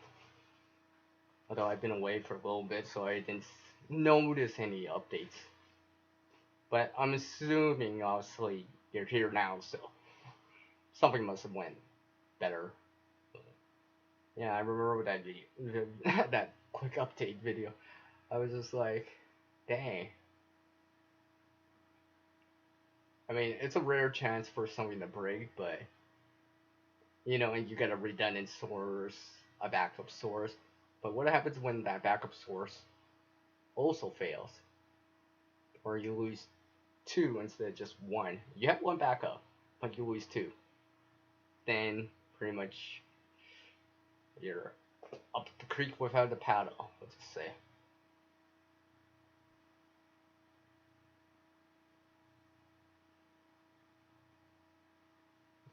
Although I've been away for a little bit, so I didn't notice any updates. But I'm assuming, obviously, you're here now, so something must have went better. Yeah, I remember that video, that quick update video. I was just like, dang. I mean, it's a rare chance for something to break, but you know, and you get a redundant source, a backup source. But what happens when that backup source also fails, or you lose two instead of just one? You have one backup, but you lose two. Then pretty much you're up the creek without a paddle. Let's just say.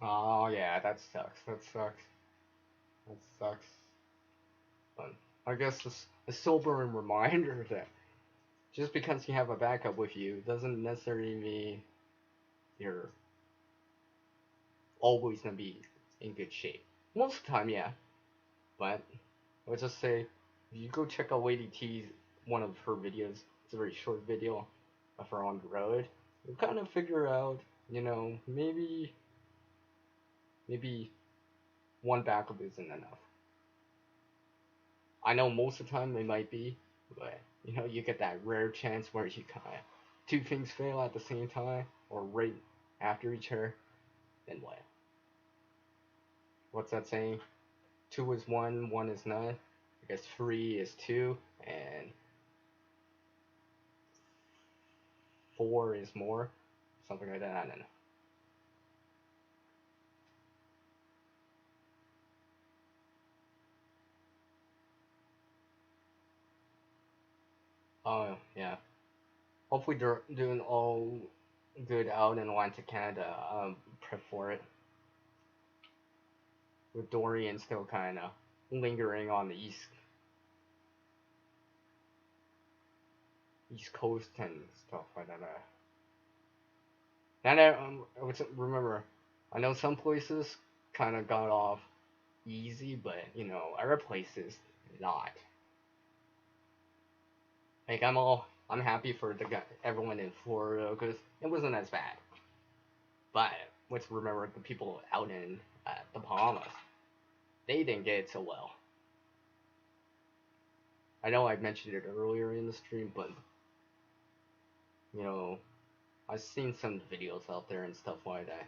Oh yeah, that sucks. That sucks. That sucks. But I guess it's a sobering reminder that just because you have a backup with you doesn't necessarily mean you're always gonna be in good shape. Most of the time, yeah. But let's just say if you go check out Lady T's one of her videos. It's a very short video of her on the road. You kind of figure out, maybe one backup isn't enough. I know most of the time it might be, but you get that rare chance where you kind of two things fail at the same time or right after each other. Then what? What's that saying? Two is one, one is none. I guess three is two, and four is more. Something like that. I don't know. Oh yeah. Hopefully they're doing all good out in Atlantic Canada. Prep for it. With Dorian still kind of lingering on the east coast and stuff like that. And remember, I know some places kind of got off easy, but other places not. Like I'm happy for everyone in Florida because it wasn't as bad. But let's remember the people out in the Bahamas, they didn't get it so well. I know I mentioned it earlier in the stream, but you know, I've seen some videos out there and stuff like that.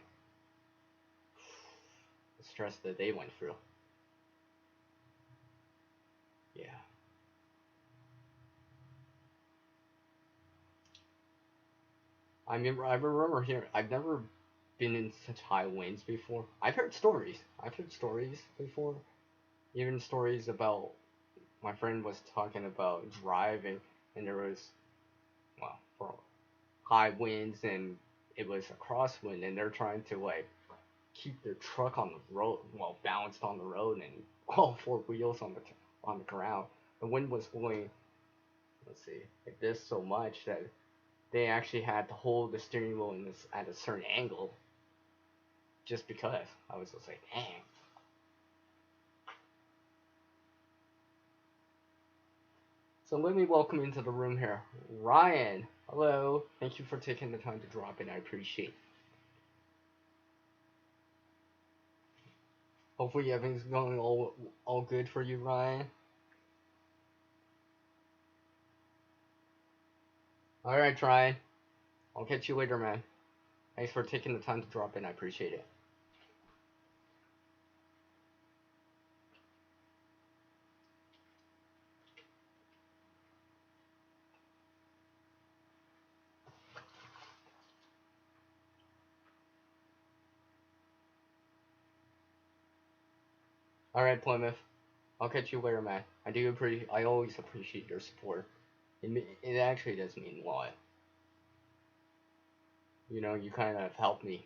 The stress that they went through. Yeah. I remember hearing. I've never been in such high winds before. I've heard stories. I've heard stories before. Even stories about my friend was talking about driving, and there was for high winds, and it was a crosswind, and they're trying to like keep their truck on the road, balanced on the road, and all four wheels on the ground. The wind was blowing, let's see, like this so much that they actually had to hold the steering wheel at a certain angle, just because. I was just like, dang. So let me welcome into the room here, Ryan. Hello. Thank you for taking the time to drop in. I appreciate it. Hopefully everything's going all good for you, Ryan. Alright, Ryan. I'll catch you later, man. Thanks for taking the time to drop in. I appreciate it. Alright, Plymouth. I'll catch you later, man. I always appreciate your support. It actually does mean a lot. You kind of help me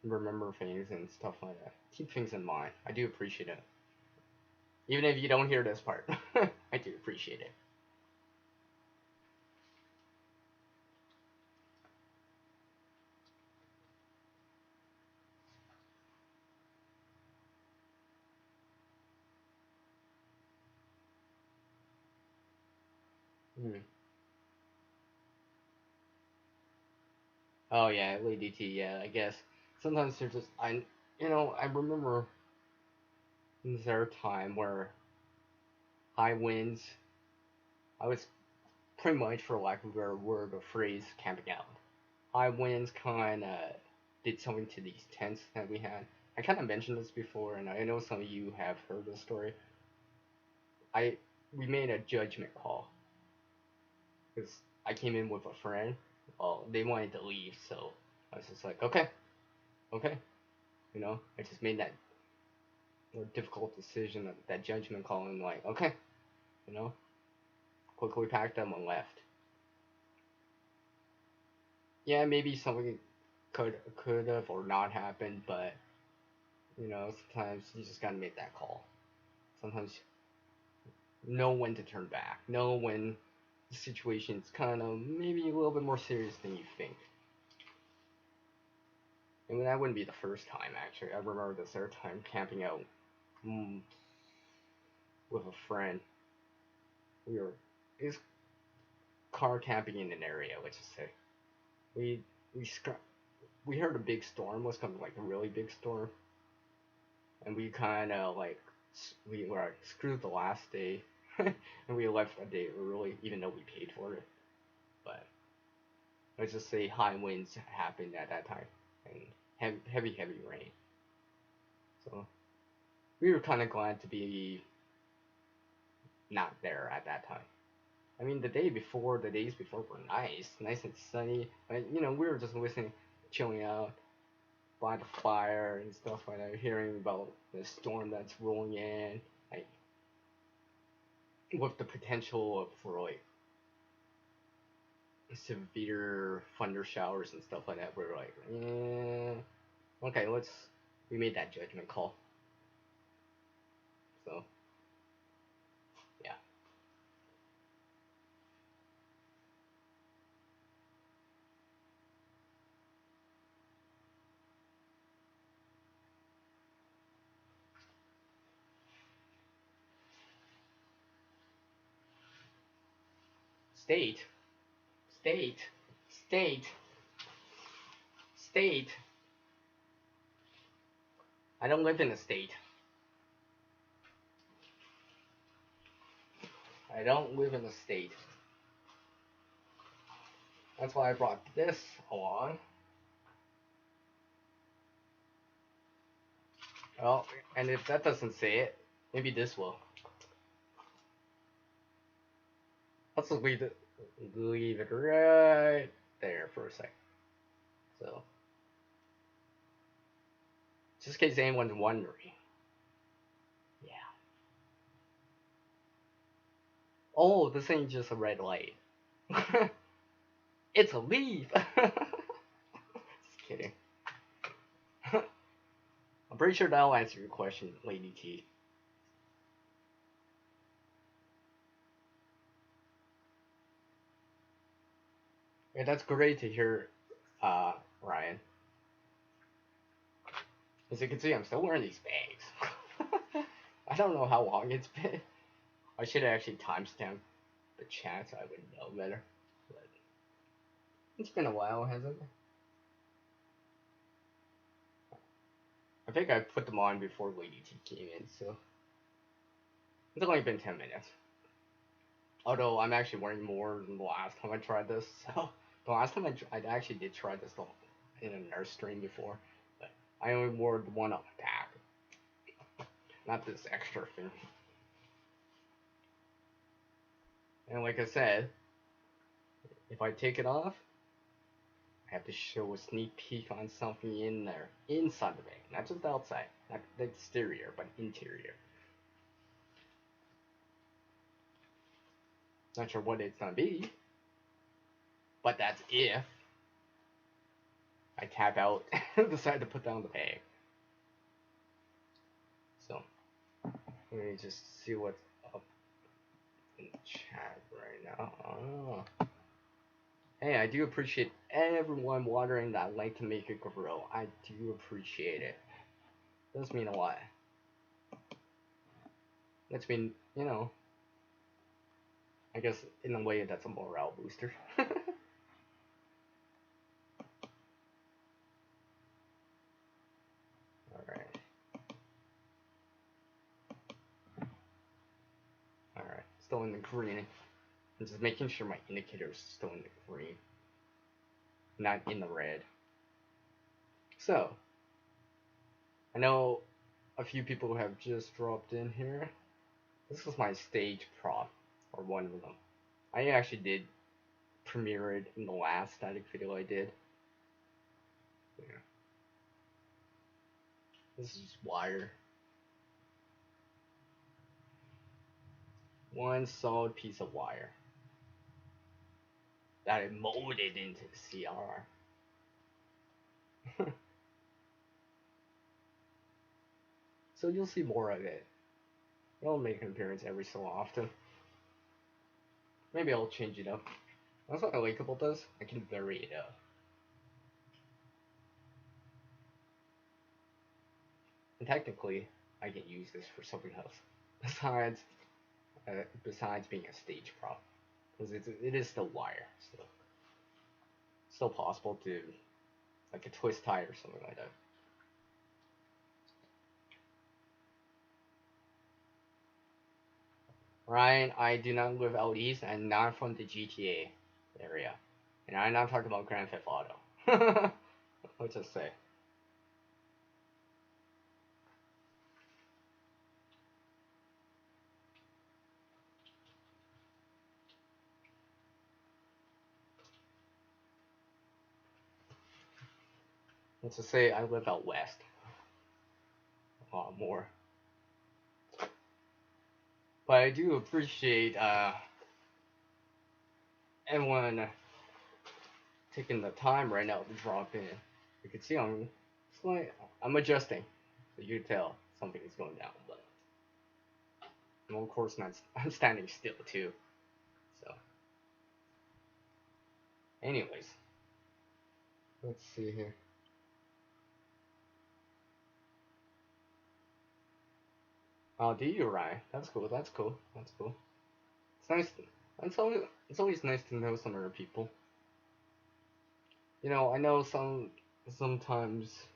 remember things and stuff like that. Keep things in mind. I do appreciate it. Even if you don't hear this part, I do appreciate it. Hmm. Oh yeah, Lady T. Yeah, I guess sometimes they're just I remember there a time where high winds. I was pretty much, for lack of a better word or phrase, camping out. High winds kind of did something to these tents that we had. I kind of mentioned this before, and I know some of you have heard the story. We made a judgment call because I came in with a friend. Well, they wanted to leave, so I was just like, okay, okay. I just made that more difficult decision, that judgment call, and like, okay, you know, quickly packed them and left. Yeah, maybe something could have or not happened, but sometimes you just gotta make that call. Sometimes know when to turn back. Know when the situation's kind of maybe a little bit more serious than you think. And that wouldn't be the first time, actually. I remember this third time camping out mm, with a friend. We were is car camping in an area, let's just say. We we we heard a big storm was coming, like a really big storm, and we kind of like we were like, screwed the last day, and we left a day early, even though we paid for it. But let's just say high winds happened at that time, and heavy rain. So we were kind of glad to be not there at that time. I mean, the days before were nice and sunny. But we were just listening, chilling out by the fire and stuff like that, hearing about the storm that's rolling in, like with the potential for like severe thunder showers and stuff like that. We're like, okay, we made that judgment call. So yeah, state, state, state, state. I don't live in a state. I don't live in a state. That's why I brought this along. Well, and if that doesn't say it, maybe this will. Let's just leave it right there for a sec. So, just in case anyone's wondering. Yeah. Oh, this ain't just a red light. It's a leaf. Just kidding. I'm pretty sure that'll answer your question, Lady T. Yeah, that's great to hear, Ryan. As you can see, I'm still wearing these bags. I don't know how long it's been. I should actually timestamp the chat so I would know better. But it's been a while, hasn't it? I think I put them on before Lady T came in, so it's only been 10 minutes. Although I'm actually wearing more than the last time I tried this. So the last time I actually did try this in a nurse stream before, but I only wore the one on the back, not this extra thing. And like I said, if I take it off, I have to show a sneak peek on something in there, inside the bag, not just outside, not the exterior, but interior. Not sure what it's gonna be, but that's if I tap out and decide to put down the bag. So let me just see what's up in the chat right now. Oh. Hey, I do appreciate everyone watering that like to make it grow. I do appreciate it. Does mean a lot. It's been, I guess in a way that's a morale booster. Alright. Alright. Still in the green. I'm just making sure my indicator is still in the green. Not in the red. So, I know a few people have just dropped in here. This is my stage prop, or one of them. I actually did premiere it in the last static video I did. Yeah. This is just wire. One solid piece of wire that I molded into the CR. So you'll see more of it. It'll make an appearance every so often. Maybe I'll change it up. That's what I like about this. I can vary it up. And technically, I can use this for something else besides besides being a stage prop, because it is still wire, still possible to like a twist tie or something like that. Ryan, I do not live out east and not from the GTA area, and I'm not talking about Grand Theft Auto. Let's just say. Let's just say I live out west a lot more. But I do appreciate everyone taking the time right now to drop in. You can see I'm adjusting, so you can tell something is going down. But well, of course, not. I'm standing still too. So, anyways, let's see here. Oh, do you, Ryan? That's cool. That's cool. That's cool. It's nice. It's always nice to know some other people. I know sometimes.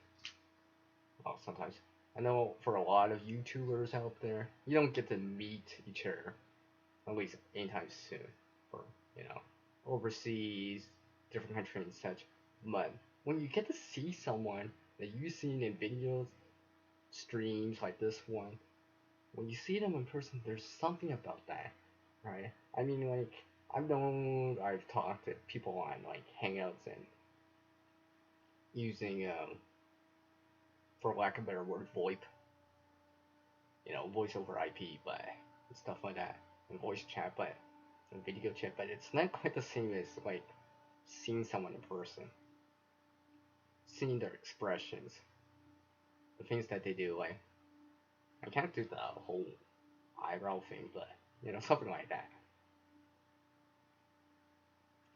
Well, sometimes I know for a lot of YouTubers out there, you don't get to meet each other at least anytime soon, or you know, overseas, different countries and such. But when you get to see someone that you've seen in videos, streams like this one, when you see them in person, there's something about that, right? I mean, like I've talked to people on like Hangouts and using for lack of a better word, VoIP, voice over IP, but and stuff like that, and voice chat, but and video chat, but it's not quite the same as like seeing someone in person, seeing their expressions, the things that they do. Like I can't do the whole eyebrow thing, but something like that.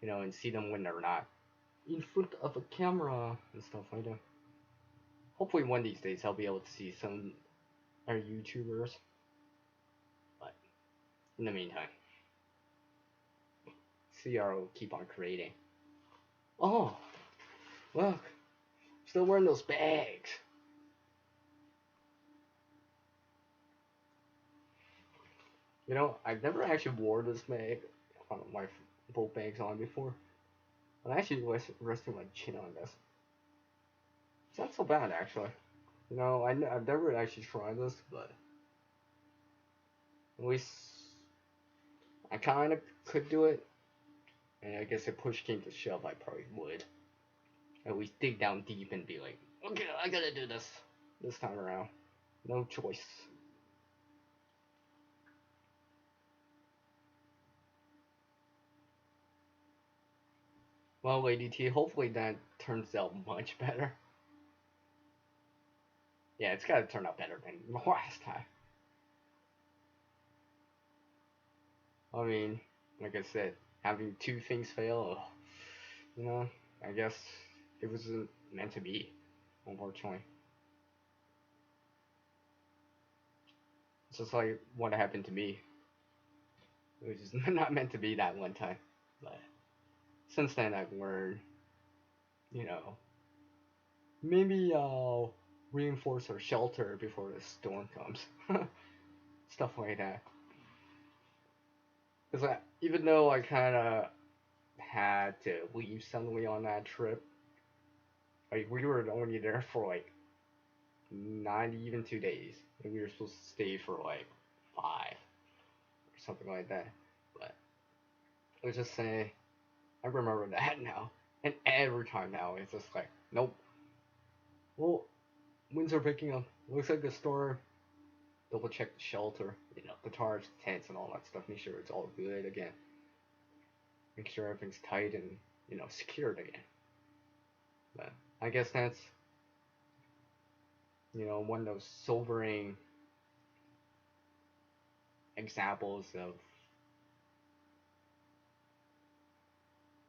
And see them when they're not in front of a camera and stuff like that. Hopefully, one of these days I'll be able to see some other YouTubers, but in the meantime, CR will keep on creating. Oh, look, still wearing those bags. I've never actually wore this bag on my both bags on before. I'm actually resting my chin on this. It's not so bad actually. I've never actually tried this, but at least I kind of could do it. And I guess if push came to shove, I probably would. At least dig down deep and be like, okay, I gotta do this time around. No choice. Well, Lady T, hopefully that turns out much better. Yeah, it's gotta turn out better than last time. I mean, like I said, having two things fail, you know, I guess it wasn't meant to be, unfortunately. It's just like what happened to me. It was just not meant to be that one time. But since then, I've learned, you know, maybe I'll reinforce our shelter before the storm comes. Stuff like that. Because even though I kind of had to leave suddenly on that trip, like we were only there for like not even 2 days, and we were supposed to stay for like 5 or something like that. But let's just say I remember that now, and every time now it's just like, nope. Well, winds are picking up. Looks like a storm. Double check the shelter, the tarps, tents, and all that stuff. Make sure it's all good again. Make sure everything's tight and secured again. But I guess that's one of those sobering examples of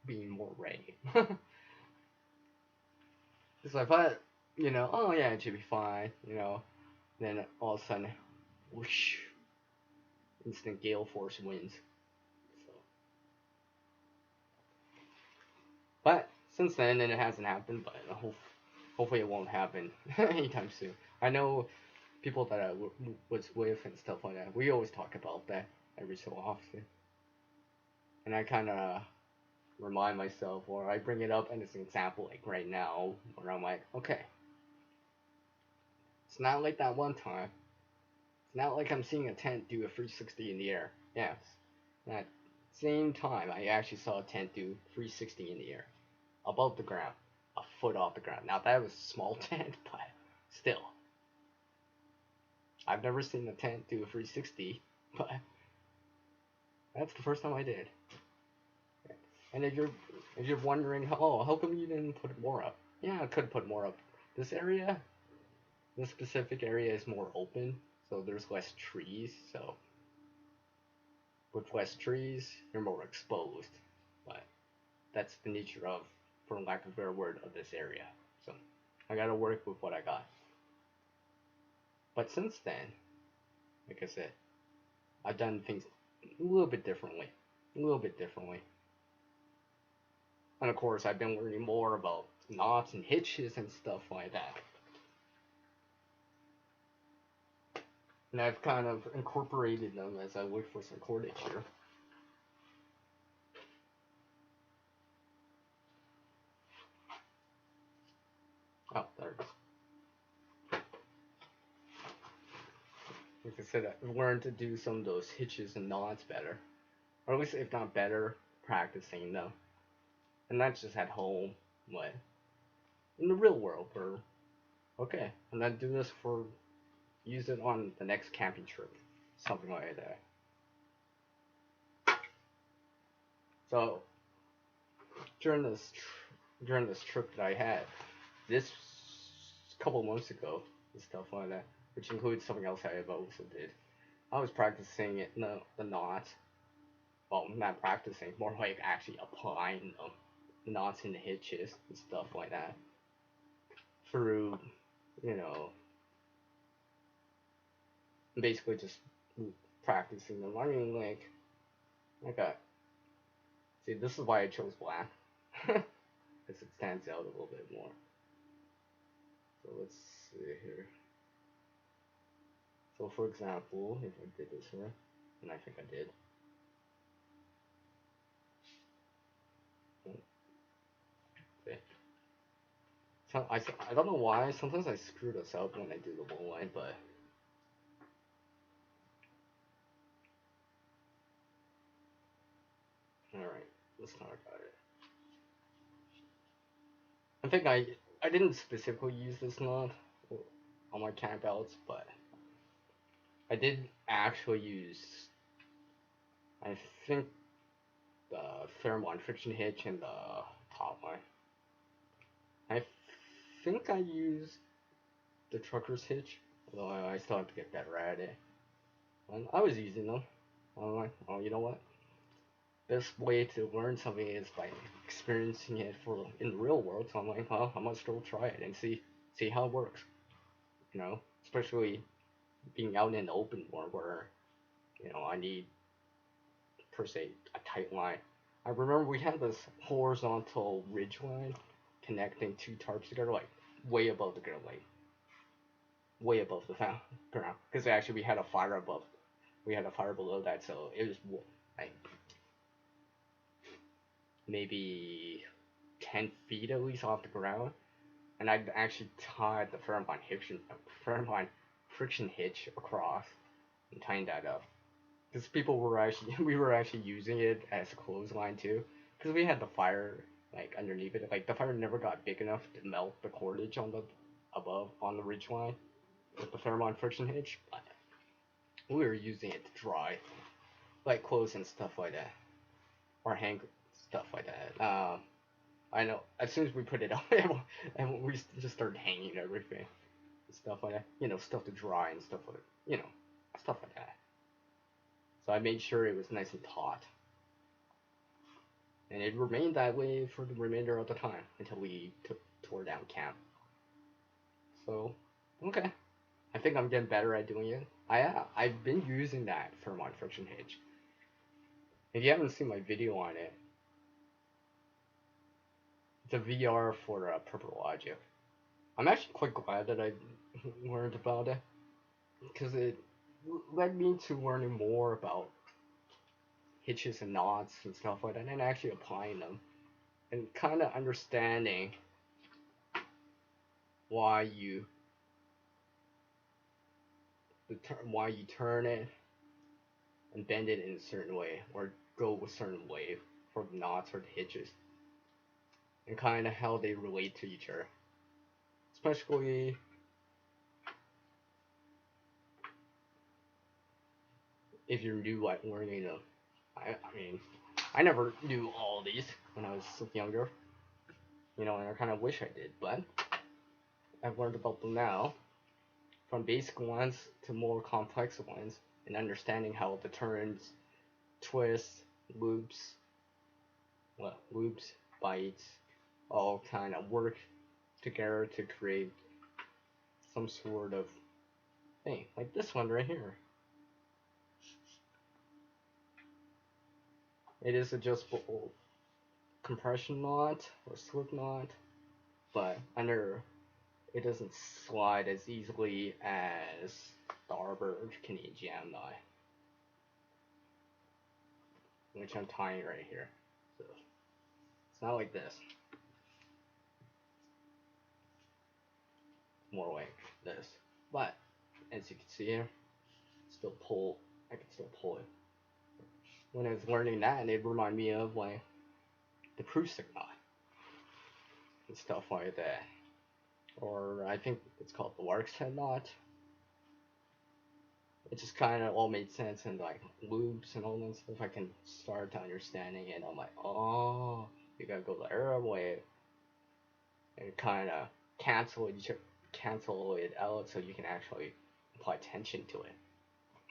being more ready. Because I thought, oh yeah, it should be fine. Then all of a sudden, whoosh, instant gale force winds. So, but since then, and it hasn't happened. But hopefully it won't happen anytime soon. I know people that I was with and stuff like that. We always talk about that every so often, and I kind of remind myself, or I bring it up as an example, like right now, where I'm like, okay, it's not like that one time. It's not like I'm seeing a tent do a 360 in the air. Yes, that same time I actually saw a tent do 360 in the air, above the ground, a foot off the ground. Now that was a small tent, but still, I've never seen a tent do a 360, but that's the first time I did. And if you're wondering, oh, how come you didn't put more up? Yeah, I could put more up. This area, this specific area is more open, so there's less trees. So with less trees, you're more exposed. But that's the nature of, for lack of a better word, of this area. So I gotta work with what I got. But since then, like I said, I've done things a little bit differently. A little bit differently. And of course, I've been learning more about knots and hitches and stuff like that. And I've kind of incorporated them as I look for some cordage here. Oh, there it is. Like I said, I've learned to do some of those hitches and knots better. Or at least, if not better, practicing them. And not just at home, but in the real world. Or, okay, I'm gonna do this for, use it on the next camping trip. Something like that. So, during this trip that I had, this couple months ago, and stuff like that, which includes something else I also did. I was practicing it, the knots. Well, not practicing, more like actually applying them, the knots and the hitches and stuff like that. Through, you know, basically just practicing them. I mean, like a, see, this is why I chose black, because it stands out a little bit more. So let's see here. So for example, if I did this here, and I think I did. Okay. So I don't know why, sometimes I screw this up when I do the wall line, but alright, let's talk about it. I think I didn't specifically use this knot on my campouts, but I did actually use, I think, the Fairmont friction hitch and the top line. I think I used the trucker's hitch, although I still have to get better at it. And I was using them. I'm like, oh, you know what? Best way to learn something is by experiencing it for in the real world. So I'm like, well, I must still try it and see how it works. You know, especially being out in the open more where, you know, I need per se a tight line. I remember we had this horizontal ridge line connecting two tarps together, like way above the ground, like way above the ground. Because actually we had a fire above, we had a fire below that, so it was like maybe 10 feet at least off the ground. And I'd actually tied the Fairmont friction hitch across and tying that up. Because people were actually, we were actually using it as a clothesline too. Because we had the fire like underneath it. Like the fire never got big enough to melt the cordage on the above on the ridge line with the Fairmont friction hitch. But we were using it to dry like clothes and stuff like that, or hang stuff like that. I know as soon as we put it on, and we just started hanging everything, stuff like that. You know, stuff to dry and stuff like, you know, stuff like that. So I made sure it was nice and taut. And it remained that way for the remainder of the time until we tore down camp. So, okay. I think I'm getting better at doing it. I've been using that Fairmont friction hitch. If you haven't seen my video on it, it's a VR for Purple Logic. I'm actually quite glad that I learned about it because it led me to learning more about hitches and knots and stuff like that, and actually applying them and kind of understanding why you why you turn it and bend it in a certain way or go a certain way for the knots or the hitches, and kind of how they relate to each other, especially if you're new at learning them. I mean, I never knew all these when I was younger, and I kind of wish I did, but I've learned about them now, from basic ones to more complex ones, and understanding how the turns, twists, loops, bites, all kind of work together to create some sort of thing, like this one right here. It is adjustable compression knot or slip knot, but it doesn't slide as easily as the Arbor Canadian knot, which I'm tying right here. So it's not like this. It's more like this. But as you can see here, I can still pull it. When I was learning that, it reminded me of like the Prusik knot and stuff like that. Or I think it's called the Lark's Head knot. It just kind of all made sense, and like loops and all that stuff. I can start understanding it. I'm like, oh, you gotta go the Arab way and kind of cancel it out so you can actually apply tension to it.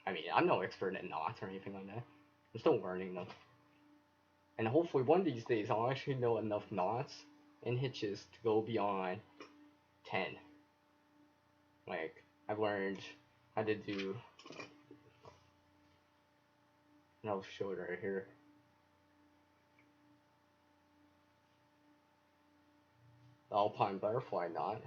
I mean, I'm no expert in knots or anything like that. I'm still learning them, and hopefully one of these days I'll actually know enough knots and hitches to go beyond 10. Like I've learned how to do. And I'll show it right here. The Alpine butterfly knot.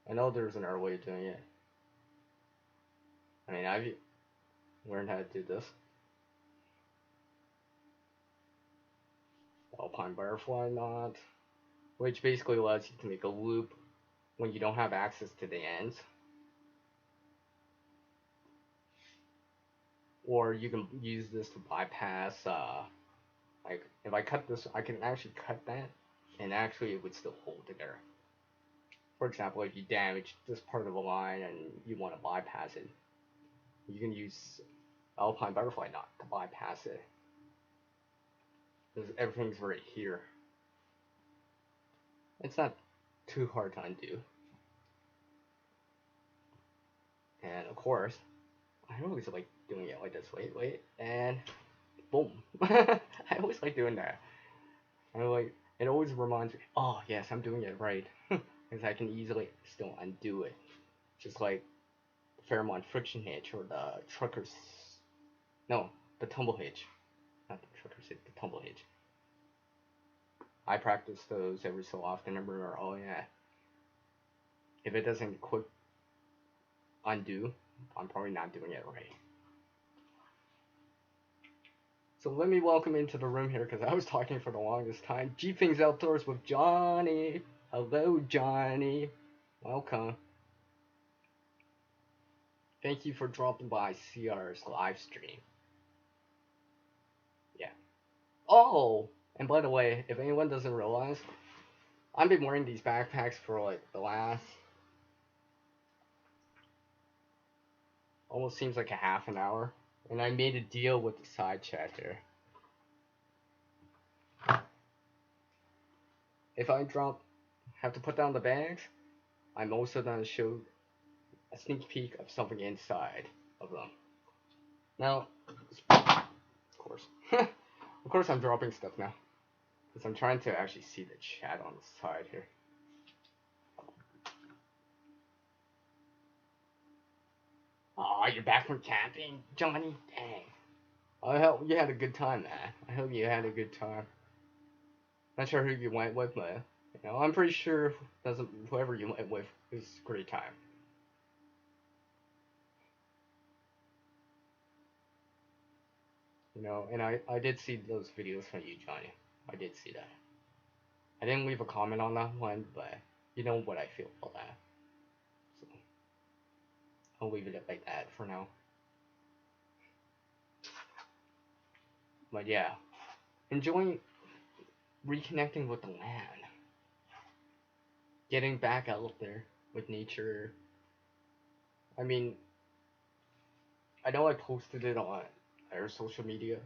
I know there's another way of doing it. I mean, I've learned how to do this. The Alpine butterfly knot, which basically allows you to make a loop when you don't have access to the ends. Or you can use this to bypass, like, if I cut this, I can actually cut that, and actually it would still hold together. For example, if you damage this part of the line and you want to bypass it, you can use Alpine butterfly knot to bypass it. Because everything's right here. It's not too hard to undo. And of course, I always like doing it like this. Wait, and boom. I always like doing that. It always reminds me, oh yes, I'm doing it right. Because I can easily still undo it. Just like the Fairmont friction hitch or the the tumble hitch. Not the trucker's hitch, the tumble hitch. I practice those every so often and remember, oh yeah, if it doesn't quick undo, I'm probably not doing it right. So let me welcome into the room here, because I was talking for the longest time. G Things Outdoors with Johnny. Hello, Johnny. Welcome. Thank you for dropping by CR's live stream. Yeah. Oh, and by the way, if anyone doesn't realize, I've been wearing these backpacks for like the last almost seems like a half an hour, and I made a deal with the side chat here. If I have to put down the bags, I'm also gonna show a sneak peek of something inside of them. Now, of course, of course I'm dropping stuff now. Because I'm trying to actually see the chat on the side here. Oh, you're back from camping, Johnny? Dang. I hope you had a good time, man. I hope you had a good time. Not sure who you went with, but I'm pretty sure whoever you went with was a great time. And I did see those videos from you, Johnny. I did see that. I didn't leave a comment on that one, but you know what I feel about that. So I'll leave it like that for now. But yeah, enjoying reconnecting with the land, getting back out there with nature. I mean, I know I posted it on our social media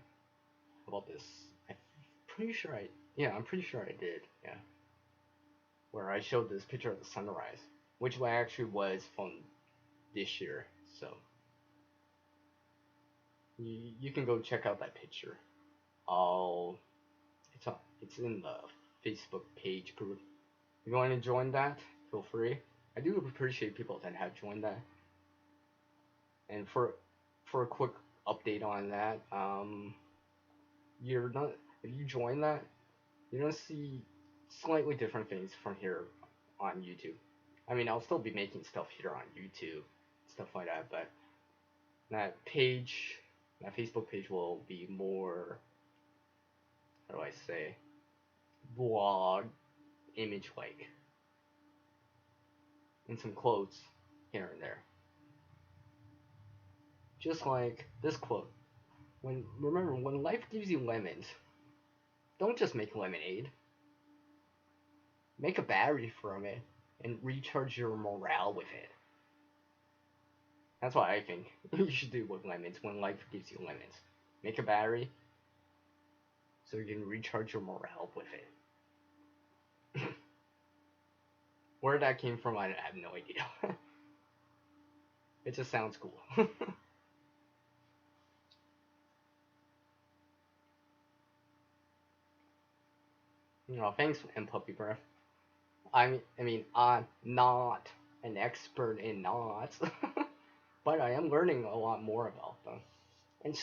about this. I'm pretty sure I'm pretty sure I did. Yeah, where I showed this picture of the sunrise, which actually was from this year. So you can go check out that picture. I'll it's in the Facebook page group. If you want to join that, feel free. I do appreciate people that have joined that. And for a quick update on that, you're not if you join that, you're gonna see slightly different things from here on YouTube. I mean, I'll still be making stuff here on YouTube, stuff like that, but that page, that Facebook page will be more, how do I say, vlog image like, and some quotes here and there. Just like this quote. Remember, when life gives you lemons, don't just make lemonade. Make a battery from it and recharge your morale with it. That's what I think you should do with lemons when life gives you lemons. Make a battery so you can recharge your morale with it. Where that came from, I have no idea. It just sounds cool. Thanks, and Puppy Breath. I mean, I'm not an expert in knots, but I am learning a lot more about them. And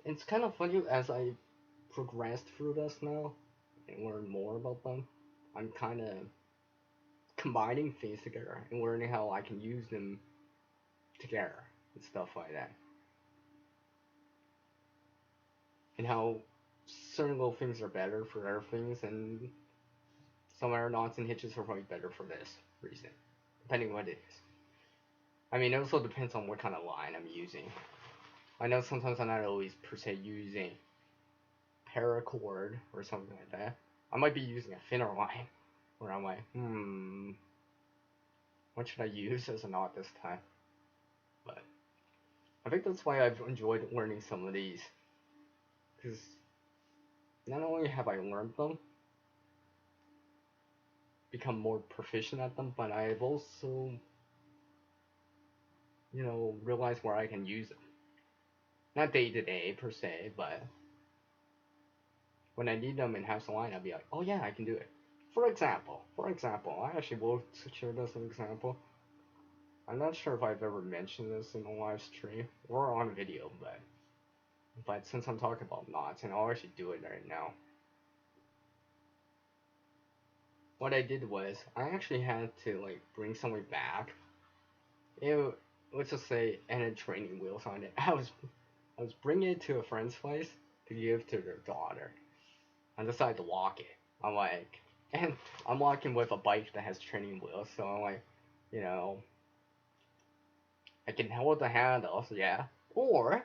it's kind of funny as I progressed through this now and learn more about them. I'm kind of combining things together and learning how I can use them together and stuff like that. And how certain little things are better for other things, and some other knots and hitches are probably better for this reason, depending on what it is. I mean, it also depends on what kind of line I'm using. I know sometimes I'm not always per se using paracord or something like that. I might be using a thinner line where I'm like, what should I use as a knot this time? But I think that's why I've enjoyed learning some of these, because not only have I learned them, become more proficient at them, but I've also, realized where I can use them. Not day to day per se, but when I need them in house line, I'll be like, oh yeah, I can do it. For example, I actually will share this as an example. I'm not sure if I've ever mentioned this in a live stream or on video, but since I'm talking about knots, and I'll actually do it right now. What I did was, I actually had to bring somebody back. Let's just say, it had training wheels on it. I was bringing it to a friend's place to give to their daughter. I decided to walk it. And I'm walking with a bike that has training wheels, so I'm like, I can hold the handles, yeah, or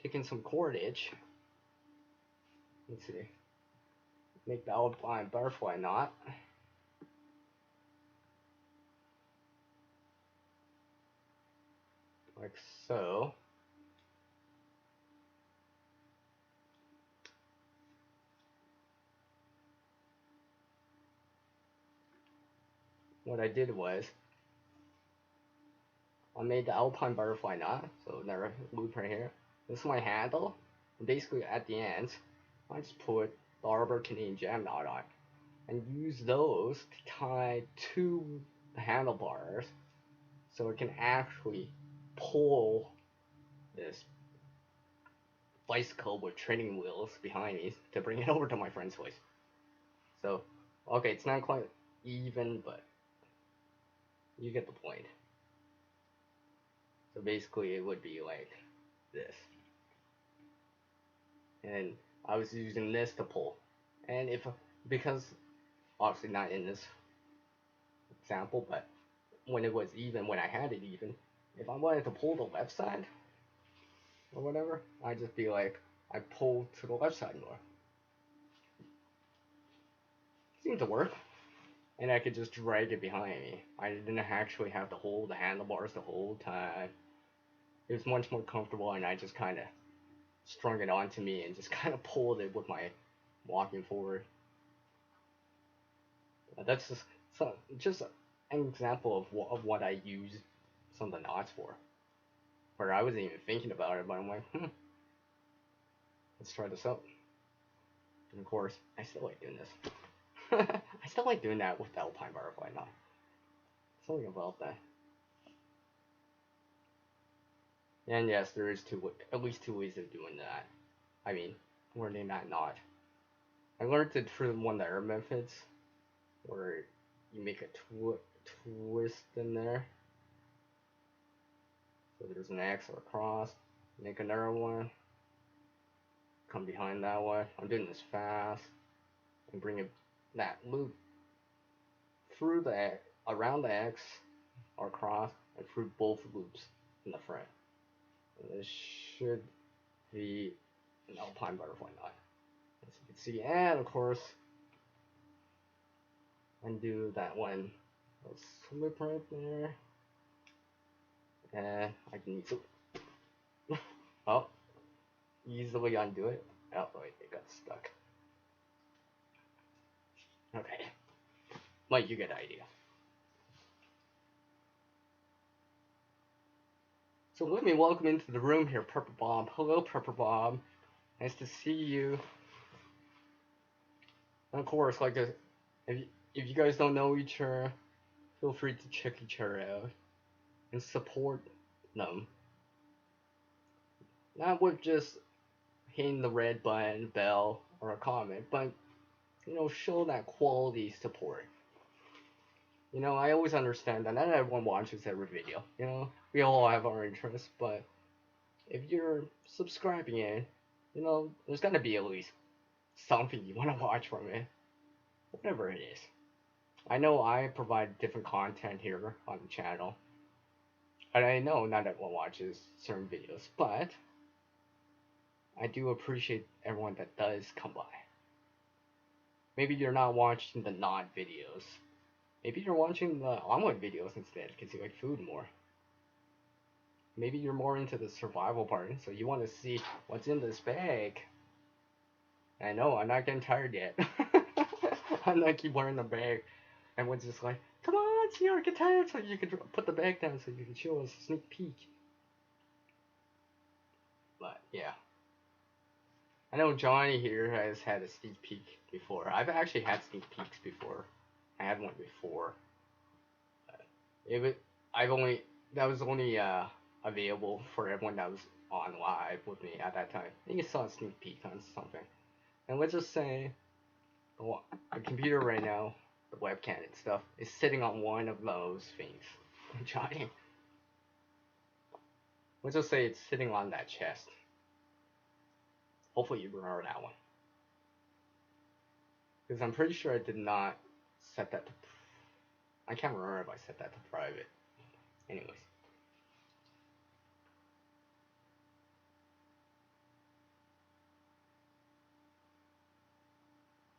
taking some cordage. Let's see, make the Alpine butterfly knot. Like so. What I did was, I made the Alpine butterfly knot, so that loop right here. This is my handle. And basically at the end, I just put the Arbor Canadian Jam knot on, and use those to tie to the handlebars so it can actually pull this bicycle with training wheels behind me to bring it over to my friend's place. So, okay, it's not quite even, but you get the point. So basically it would be like this. And I was using this to pull. And because, obviously not in this example, but when it was even, when I had it even, if I wanted to pull the left side, or whatever, I'd just be like, I pull to the left side more. Seemed to work. And I could just drag it behind me. I didn't actually have to hold the handlebars the whole time. It was much more comfortable, and I just kind of strung it onto me and just kind of pulled it with my walking forward. That's just an example of what I use some of the knots for. Where I wasn't even thinking about it, but I'm like, let's try this out. And of course, I still like doing this. I still like doing that with the Alpine Butterfly knot. Something about that. And yes, there is at least two ways of doing that. I mean, learning that knot. I learned it through one of the air methods, where you make a twist in there. So there's an X or a cross. Make another one. Come behind that one. I'm doing this fast, and bring that loop through around the X or cross, and through both loops in the front. And this should be an Alpine Butterfly knot, as you can see. And of course, undo that one. Let's slip right there. And I can use it. Oh, easily undo it. Oh wait, it got stuck. Okay. Mike, you get the idea. So let me welcome into the room here, Purple Bob. Hello, Purple Bob. Nice to see you. And of course, like, if you guys don't know each other, feel free to check each other out and support them. Not with just hitting the red button, bell, or a comment, but, show that quality support. I always understand that not everyone watches every video. We all have our interests, but if you're subscribing it, there's gonna be at least something you want to watch from it, whatever it is. I know I provide different content here on the channel, and I know not everyone watches certain videos, but I do appreciate everyone that does come by. Maybe you're not watching the knot videos. Maybe you're watching the omelet videos instead because you like food more. Maybe you're more into the survival part, so you want to see what's in this bag. I know, I'm not getting tired yet. I'm not keep wearing the bag. Everyone's just like, come on, Sierra, get tired, so you can put the bag down so you can show us a sneak peek. But, yeah. I know Johnny here has had a sneak peek before. I've actually had sneak peeks before. I had one before. That was only available for everyone that was on live with me at that time. I think you saw a sneak peek on something. And let's just say the computer right now, the webcam and stuff, is sitting on one of those things. Johnny. Let's just say it's sitting on that chest. Hopefully you remember that one. Because I'm pretty sure I did not set that to... I can't remember if I set that to private. Anyways.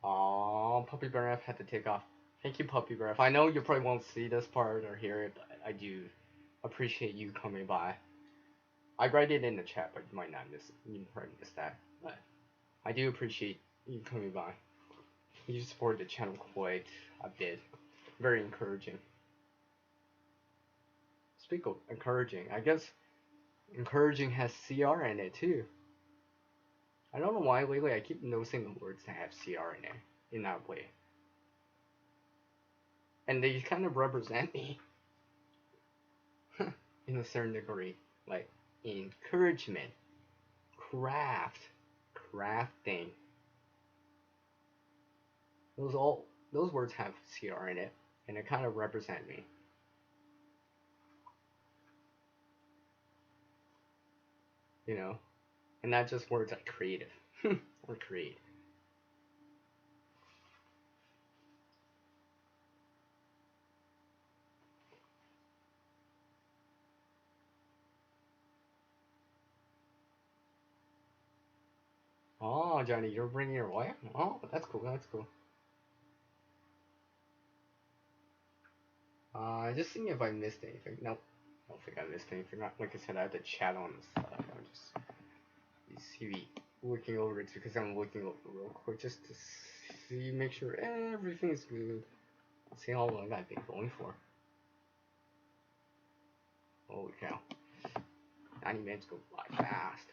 Aww, Puppy Breath had to take off. Thank you, Puppy Breath. I know you probably won't see this part or hear it, but I do appreciate you coming by. I write it in the chat, but you might not miss it. You probably missed that. But I do appreciate you coming by. You support the channel quite a bit. Very encouraging. Speak of encouraging, I guess encouraging has CR in it too. I don't know why lately I keep noticing the words that have CR in it in that way. And they kind of represent me in a certain degree. Like encouragement, craft, crafting. Those words have CR in it, and it kind of represent me. You know, and not just words like creative or create. Oh, Johnny, you're bringing your wife? Oh, that's cool. That's cool. Just seeing if I missed anything. Nope. I don't think I missed anything. Like I said, I had to chat on the side. I'm just see looking over it because I'm looking over real quick just to see, make sure everything's good. See how long I've been going for. Holy cow. 90 minutes go by fast.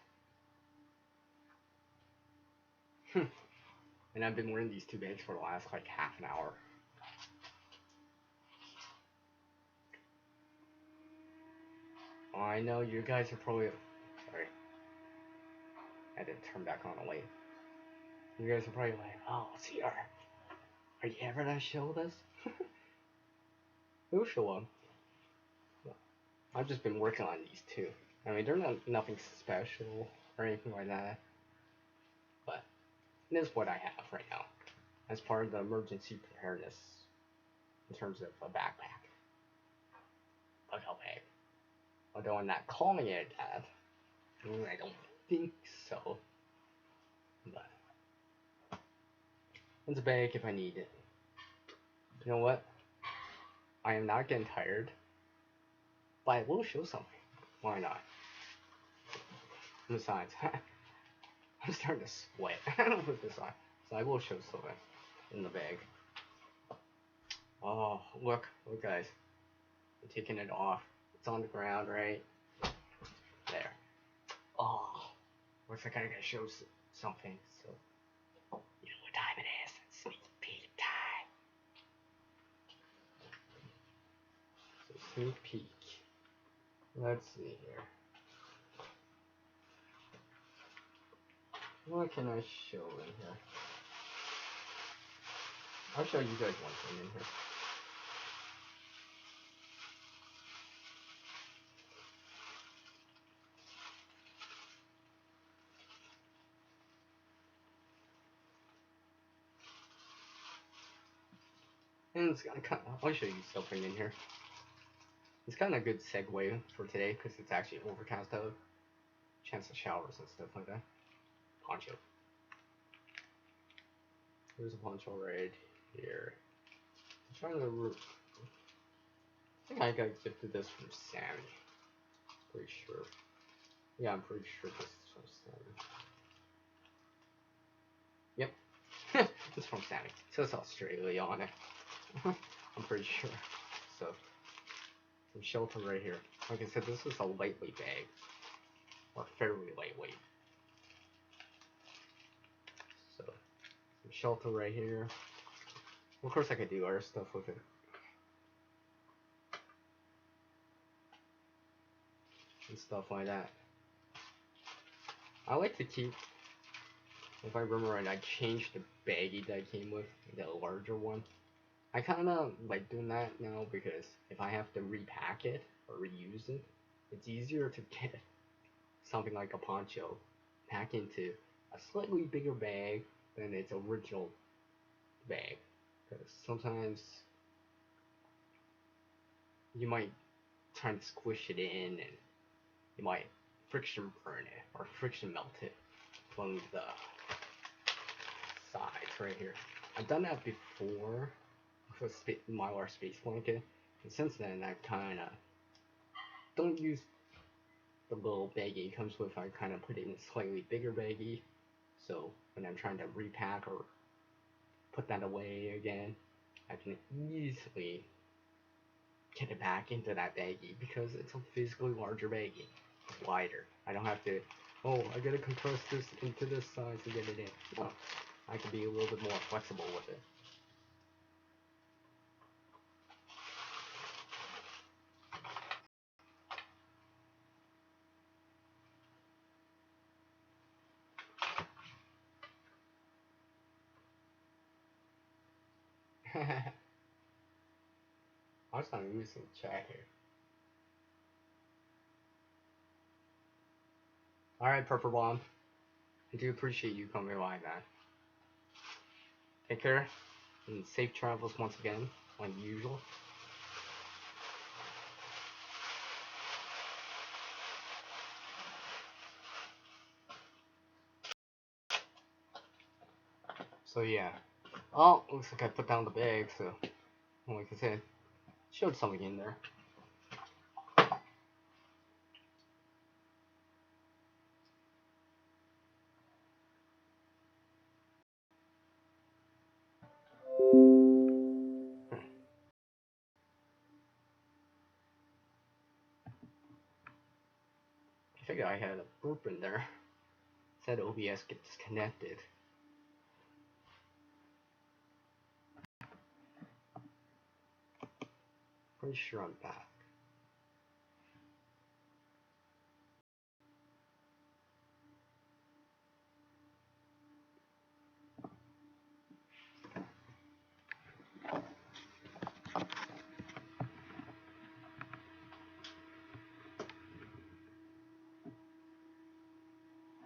And I've been wearing these two bags for the last like half an hour. I know you guys are probably. Sorry. I had to turn back on the light. You guys are probably like, oh, CR. Are you ever gonna show this? Who show them? I've just been working on these two. I mean, they're not nothing special or anything like that. But it is what I have right now. As part of the emergency preparedness in terms of a backpack. A bag. Although I'm not calling it that. I don't think so. But it's a bag if I need it. You know what? I am not getting tired. But I will show something. Why not? Besides, I'm starting to sweat with this on. So I will show something in the bag. Oh, look guys. I'm taking it off. It's on the ground, right? There. Oh, looks like I gotta show something. So, you know what time it is? It's sneak peek time. So sneak peek. Let's see here. What can I show in here? I'll show you guys one thing in here. And it's kind of, I'll show you something in here. It's kind of a good segue for today because it's actually overcast out. Chance of showers and stuff like that. Poncho. There's a poncho right here. I'm trying to. I think I got gifted this from Sammy. Pretty sure. Yeah, I'm pretty sure this is from Sammy. Yep. It's from Sammy. It says Australia on it. I'm pretty sure. So, some shelter right here. Like I said, this is a lightweight bag. Or fairly lightweight. So, some shelter right here. Of course I could do other stuff with it. And stuff like that. I like to keep, if I remember right, I changed the baggie that came with, the larger one. I kind of like doing that now because if I have to repack it or reuse it, it's easier to get something like a poncho pack into a slightly bigger bag than its original bag. Because sometimes you might try to squish it in and you might friction burn it or friction melt it from the sides right here. I've done that before with Mylar Space Blanket, and since then I kind of don't use the little baggie it comes with. I kind of put it in a slightly bigger baggie, so when I'm trying to repack or put that away again, I can easily get it back into that baggie because it's a physically larger baggie. It's wider. I don't have to oh, I gotta compress this into this size to get it in. No, I can be a little bit more flexible with it. I was not using chat here. Alright, Purple Bomb. I do appreciate you coming by, man. Take care, and safe travels once again, like usual. So yeah. Oh, looks like I put down the bag, so like I said, showed something in there. I think I had a burp in there. It said OBS get disconnected. Pretty sure I'm back.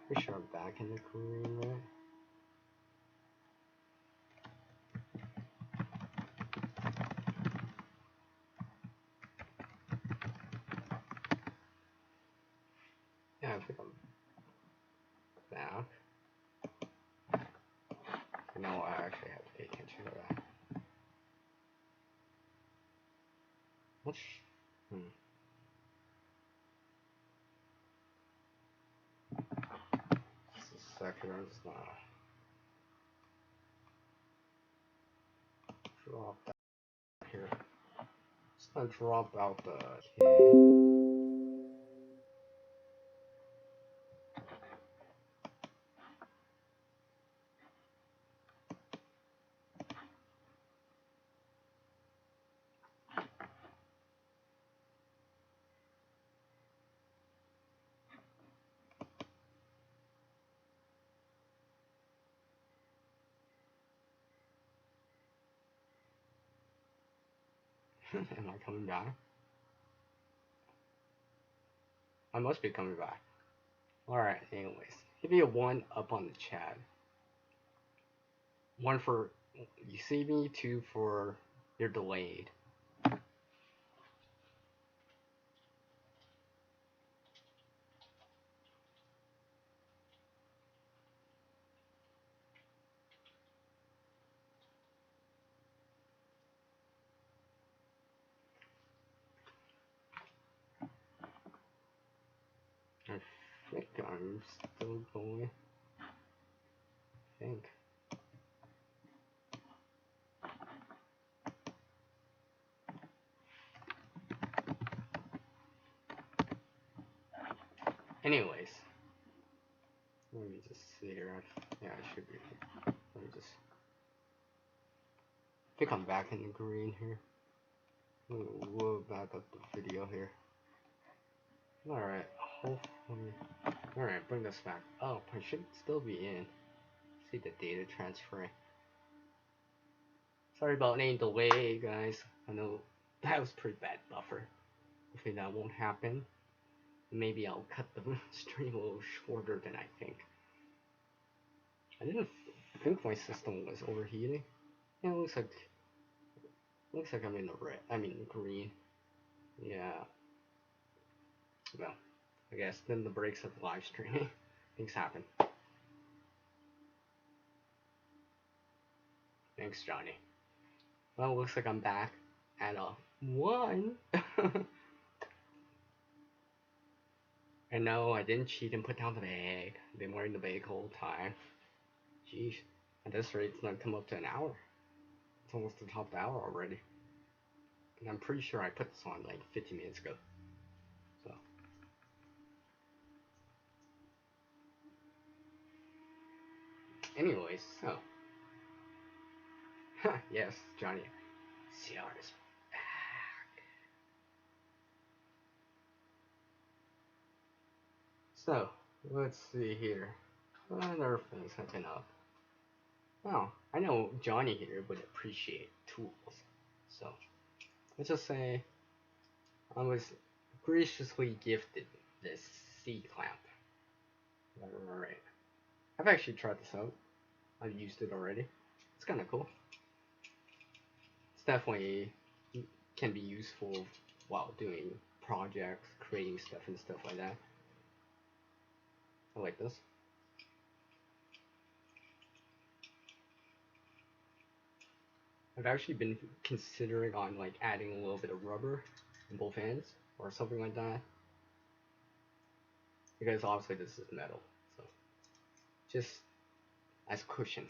Pretty sure I'm back in the green, right? Yeah, I think I'm back. No, I actually have to pay attention to that. Which, Just a second, I'm just gonna drop that here. Just gonna drop out the okay. Am I coming back? I must be coming back. Alright, anyways. Give me a 1 up on the chat. 1 for you see me, 2 for you're delayed. I think I'm still going. I think. Anyways. Let me just see here. Yeah, I should be. Let me just. I think I'm back in the green here. We'll back up the video here. Alright, hopefully. Alright, bring this back up. I should still be in. See the data transferring. Sorry about any delay, guys. I know that was pretty bad buffer. Hopefully that won't happen. Maybe I'll cut the stream a little shorter than I think. I didn't think my system was overheating. Yeah, it looks like I'm in the red. I mean green. Yeah. Well, I guess then the breaks of live streaming. Things happen. Thanks, Johnny. Well, looks like I'm back at a 1. And no, I didn't cheat and put down the bag. I've been wearing the bag the whole time. Jeez. At this rate, it's gonna come up to an hour. It's almost the top of the hour already. And I'm pretty sure I put this on like 15 minutes ago. So. Anyways, so yes, Johnny, CR is back. So let's see here. What other things have been up? Oh, I know Johnny here would appreciate tools. So let's just say I was graciously gifted this C clamp. Alright. I've actually tried this out. I've used it already. It's kind of cool. It's definitely can be useful while doing projects, creating stuff and stuff like that. I like this. I've actually been considering on like adding a little bit of rubber in both ends or something like that. Because obviously this is metal, so just as cushion.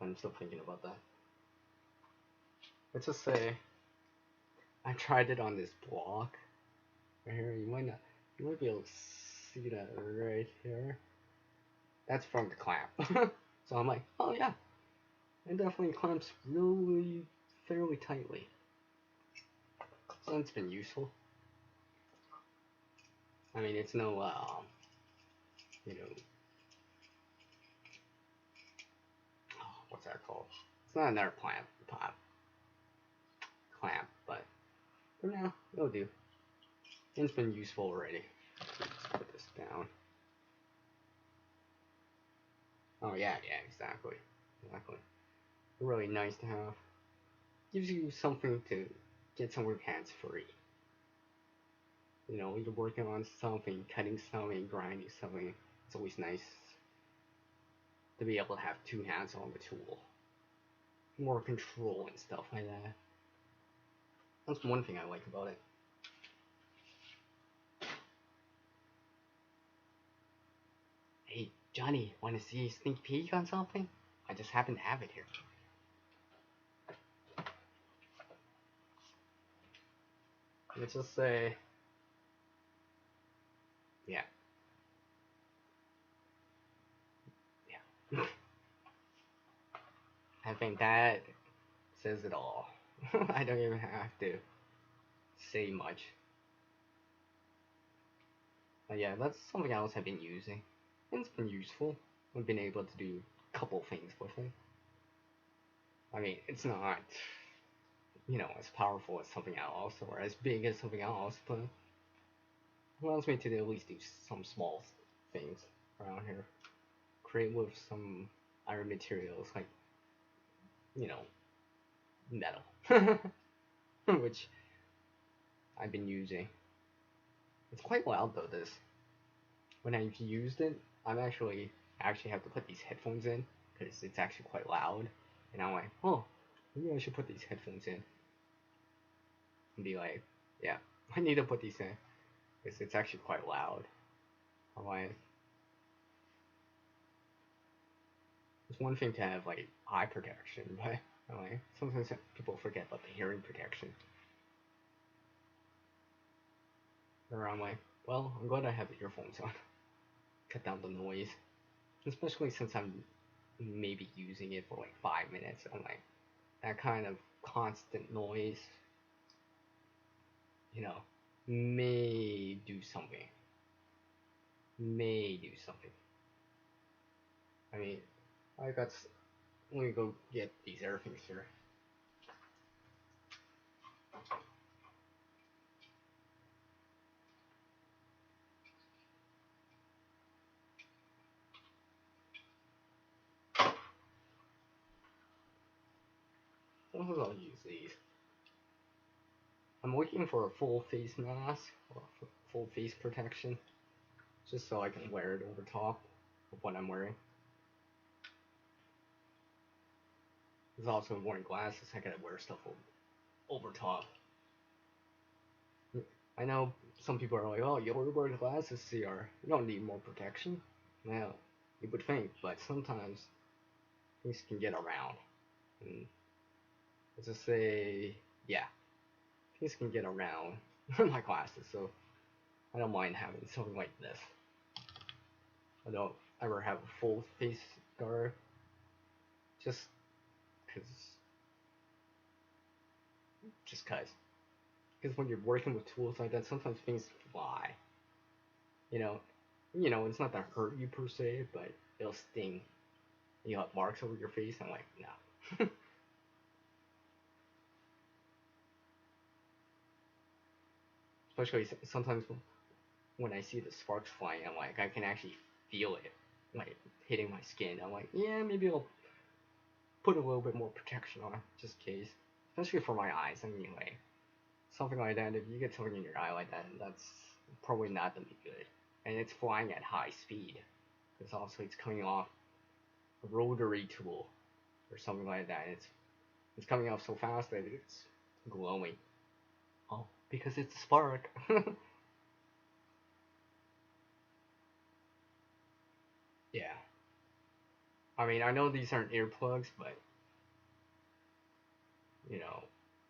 I'm still thinking about that. Let's just say I tried it on this block right here. You might be able to see that right here. That's from the clamp. So I'm like, oh yeah, it definitely clamps really fairly tightly. So it's been useful. I mean, it's no, you know, what's that called? It's not another clamp, but for now, it'll do. It's been useful already. Let's put this down. Oh yeah, exactly. Really nice to have. Gives you something to get some work hands free. You know, you're working on something, cutting something, grinding something. It's always nice to be able to have two hands on the tool. More control and stuff like that. That's one thing I like about it. Hey, Johnny, want to see a sneak peek on something? I just happen to have it here. Let's just say, yeah. I think that says it all. I don't even have to say much. But yeah, that's something else I've been using. And it's been useful. I've been able to do a couple things with it. I mean, it's not, you know, as powerful as something else or as big as something else, but it allows me to at least do some small things around here. Create with some iron materials like, you know, metal, which I've been using. It's quite loud though. This when I've used it, I'm actually have to put these headphones in because it's actually quite loud, and I'm like, oh, maybe I should put these headphones in and be like, yeah, I need to put these in because it's actually quite loud. I'm like, it's one thing to have like eye protection, but I'm like, sometimes people forget about the hearing protection. Or I'm like, well, I'm glad I have the earphones on. Cut down the noise. Especially since I'm maybe using it for like 5 minutes. I'm like, that kind of constant noise, you know, may do something. May do something. I mean, let me go get these earthings here. Sometimes I'll use these. I'm looking for a full face mask or full face protection, just so I can wear it over top of what I'm wearing. There's also wearing glasses. I gotta wear stuff over top. I know some people are like, oh, you already wear glasses, CR. You don't need more protection. Well, you would think, but sometimes things can get around. And let's just say, yeah, things can get around my glasses, so I don't mind having something like this. I don't ever have a full face guard, just cause, just cause. Because when you're working with tools like that, sometimes things fly. You know, it's not to hurt you per se, but it'll sting. You have marks over your face. I'm like, no. Especially sometimes when I see the sparks flying, I'm like, I can actually feel it, like hitting my skin. I'm like, yeah, maybe I'll put a little bit more protection on, just in case. Especially for my eyes. I mean, like something like that. If you get something in your eye like that, that's probably not gonna be good. And it's flying at high speed. Because also it's coming off a rotary tool or something like that. It's coming off so fast that it's glowing. Oh, because it's a spark. Yeah. I mean, I know these aren't earplugs, but you know,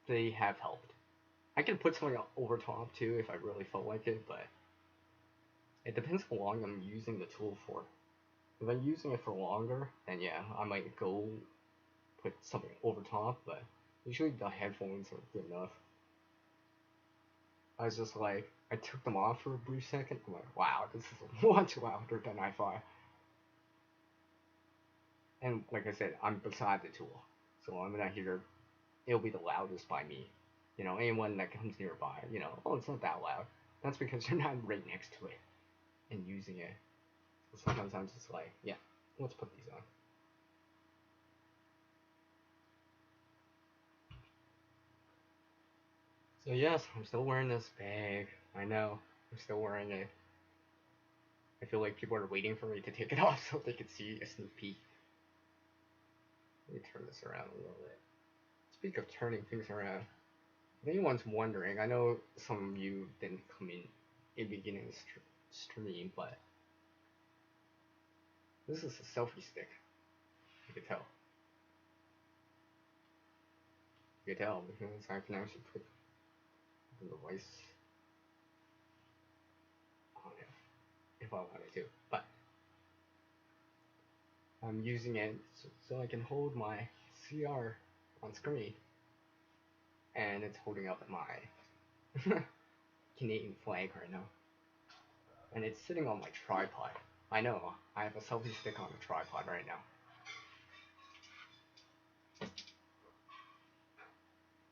they have helped. I can put something over top too if I really felt like it, but it depends how long I'm using the tool for. If I'm using it for longer, then yeah, I might go put something over top, but usually the headphones are good enough. I was just like, I took them off for a brief second. I'm like, wow, this is much louder than I thought. And like I said, I'm beside the tool, so I'm gonna hear it'll be the loudest by me. Anyone that comes nearby, oh, it's not that loud. That's because you're not right next to it and using it. So sometimes I'm just like, yeah, let's put these on. So yes, I'm still wearing this bag. I know, I'm still wearing it. I feel like people are waiting for me to take it off so they can see a sneak peek. Let me turn this around a little bit. Speak of turning things around, if anyone's wondering, I know some of you didn't come in the beginning of the stream, but this is a selfie stick. You can tell. You can tell because I can actually put the device on it if I wanted to. But I'm using it so I can hold my CR on screen, and it's holding up my Canadian flag right now, and it's sitting on my tripod. I know, I have a selfie stick on a tripod right now.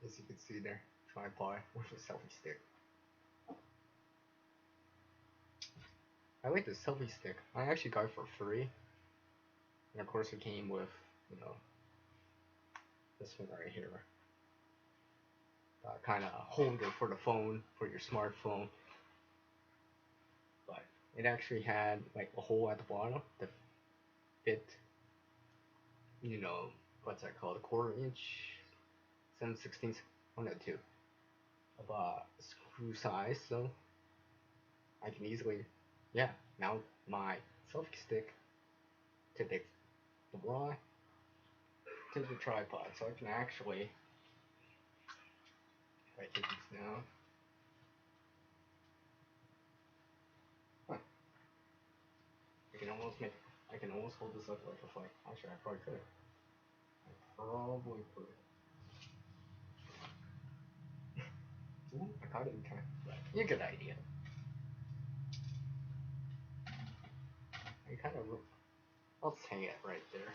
As you can see there, tripod with a selfie stick. I like the selfie stick. I actually got it for free, and of course it came with, this one right here. Kind of holder for the phone, for your smartphone. But it actually had like a hole at the bottom that fit, you know, what's that called? A quarter inch, 7/16, one of the two, of screw size. So I can easily, yeah, mount my selfie stick to the bra to the tripod. So I can actually, if I take this down, huh, I can almost hold this up like a flag. Actually, I probably could. I probably could. Ooh, I caught it in time. Yeah, good idea. I kind of, I'll just hang it right there.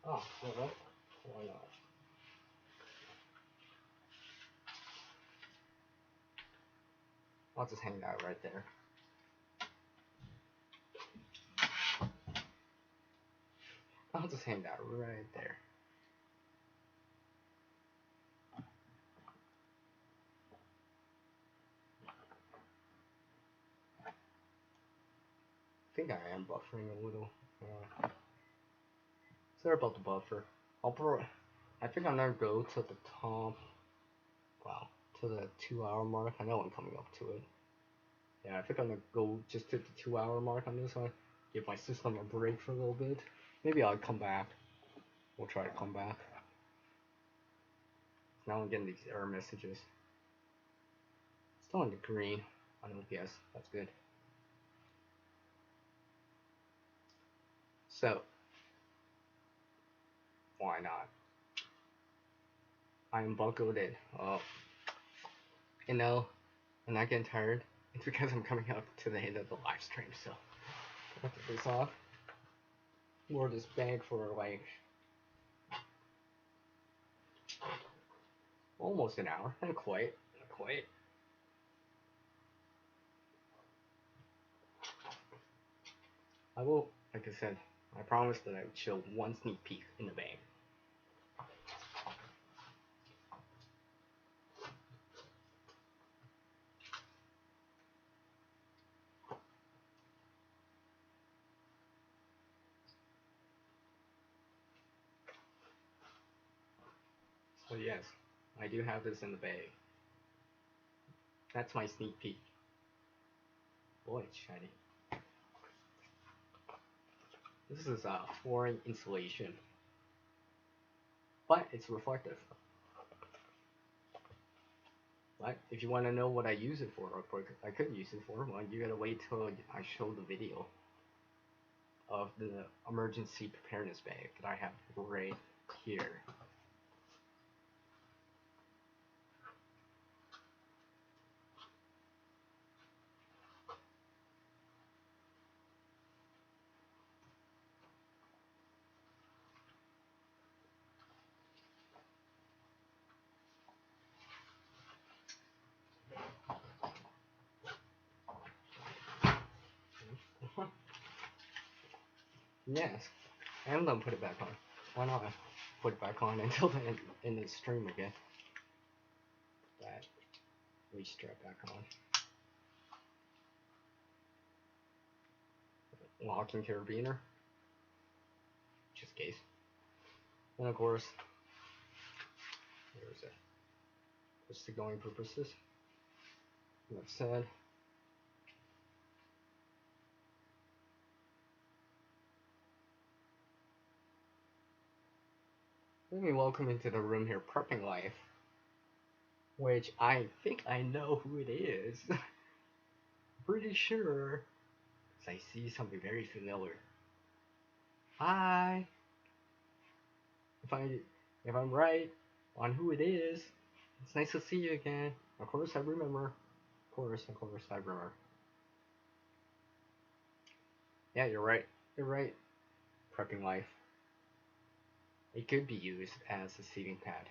Oh, you know what? Why not? I'll just hang that right there. I'll just hang that right there. I think I am buffering a little. Sorry about the buffer. I think I'm gonna go to the top. Wow, to the 2 hour mark. I know I'm coming up to it. Yeah, I think I'm gonna go just to the 2 hour mark on this one. Give my system a break for a little bit. Maybe I'll come back. We'll try to come back. Now I'm getting these error messages. Still on the green on OPS. That's good. So why not? I am buckled in. You know, I'm not getting tired. It's because I'm coming up to the end of the live stream, so I'll put this off. Wore this bag for like almost an hour. Not quite. Not quite. I will, like I said, I promised that I would show one sneak peek in the bag. So yes, I do have this in the bag. That's my sneak peek. Boy, it's shiny. This is a flooring insulation, but it's reflective. But if you want to know what I use it for, or I could use it for, well, you gotta wait till I show the video of the emergency preparedness bag that I have right here. Yes, and then put it back on. Why not put it back on until the end of the stream again? That we strap back on. Locking carabiner, just in case. And of course, there's it. For signaling purposes. That said, let me welcome into the room here, Prepping Life, which I think I know who it is. Pretty sure, because I see something very familiar. Hi. If I'm right on who it is, it's nice to see you again. Of course I remember. Of course I remember. Yeah, you're right. You're right. Prepping Life. It could be used as a seating pad.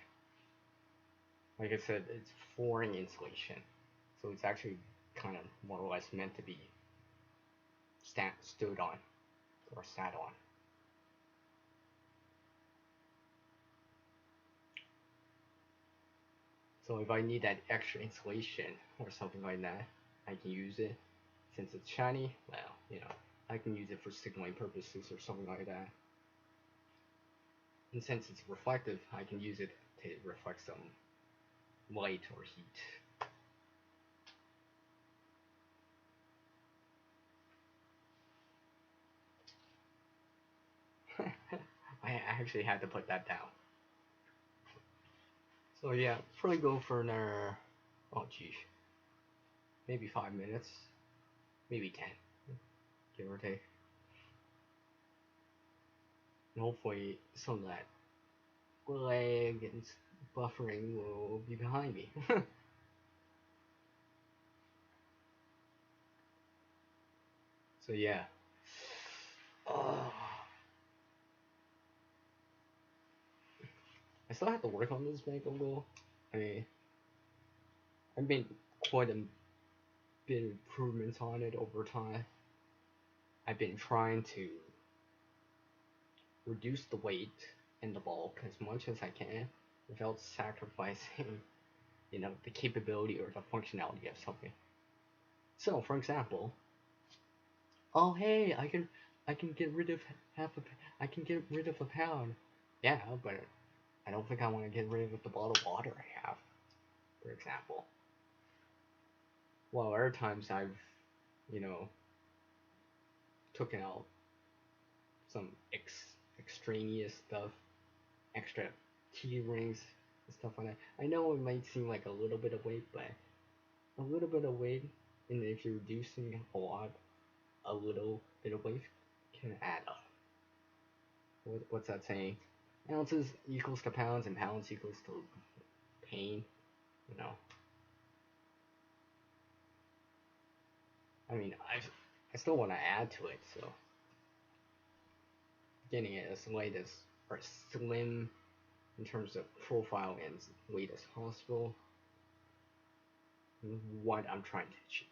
Like I said, it's flooring insulation, so it's actually kind of more or less meant to be stood on or sat on. So if I need that extra insulation or something like that, I can use it. Since it's shiny, well, you know, I can use it for signaling purposes or something like that. And since it's reflective, I can use it to reflect some light or heat. I actually had to put that down. So yeah, probably go for another, oh geez, maybe 5 minutes, maybe 10, give or take. And hopefully some of that lag and buffering will be behind me. So yeah. I still have to work on this bank a little. I mean, I've made quite a bit of improvements on it over time. I've been trying to reduce the weight and the bulk as much as I can without sacrificing, you know, the capability or the functionality of something. So, for example, oh hey, I can get rid of I can get rid of a pound. Yeah, but I don't think I want to get rid of the bottled water I have, for example. Well, other times I've, you know, taken out some extraneous stuff, extra key rings and stuff like that. I know it might seem like a little bit of weight, but a little bit of weight, and if you're reducing a little bit of weight can add up. What's that saying? Ounces equals to pounds, and pounds equals to pain. You know, I mean, I still want to add to it, so getting it as light as or slim in terms of profile and weight as possible. What I'm trying to achieve.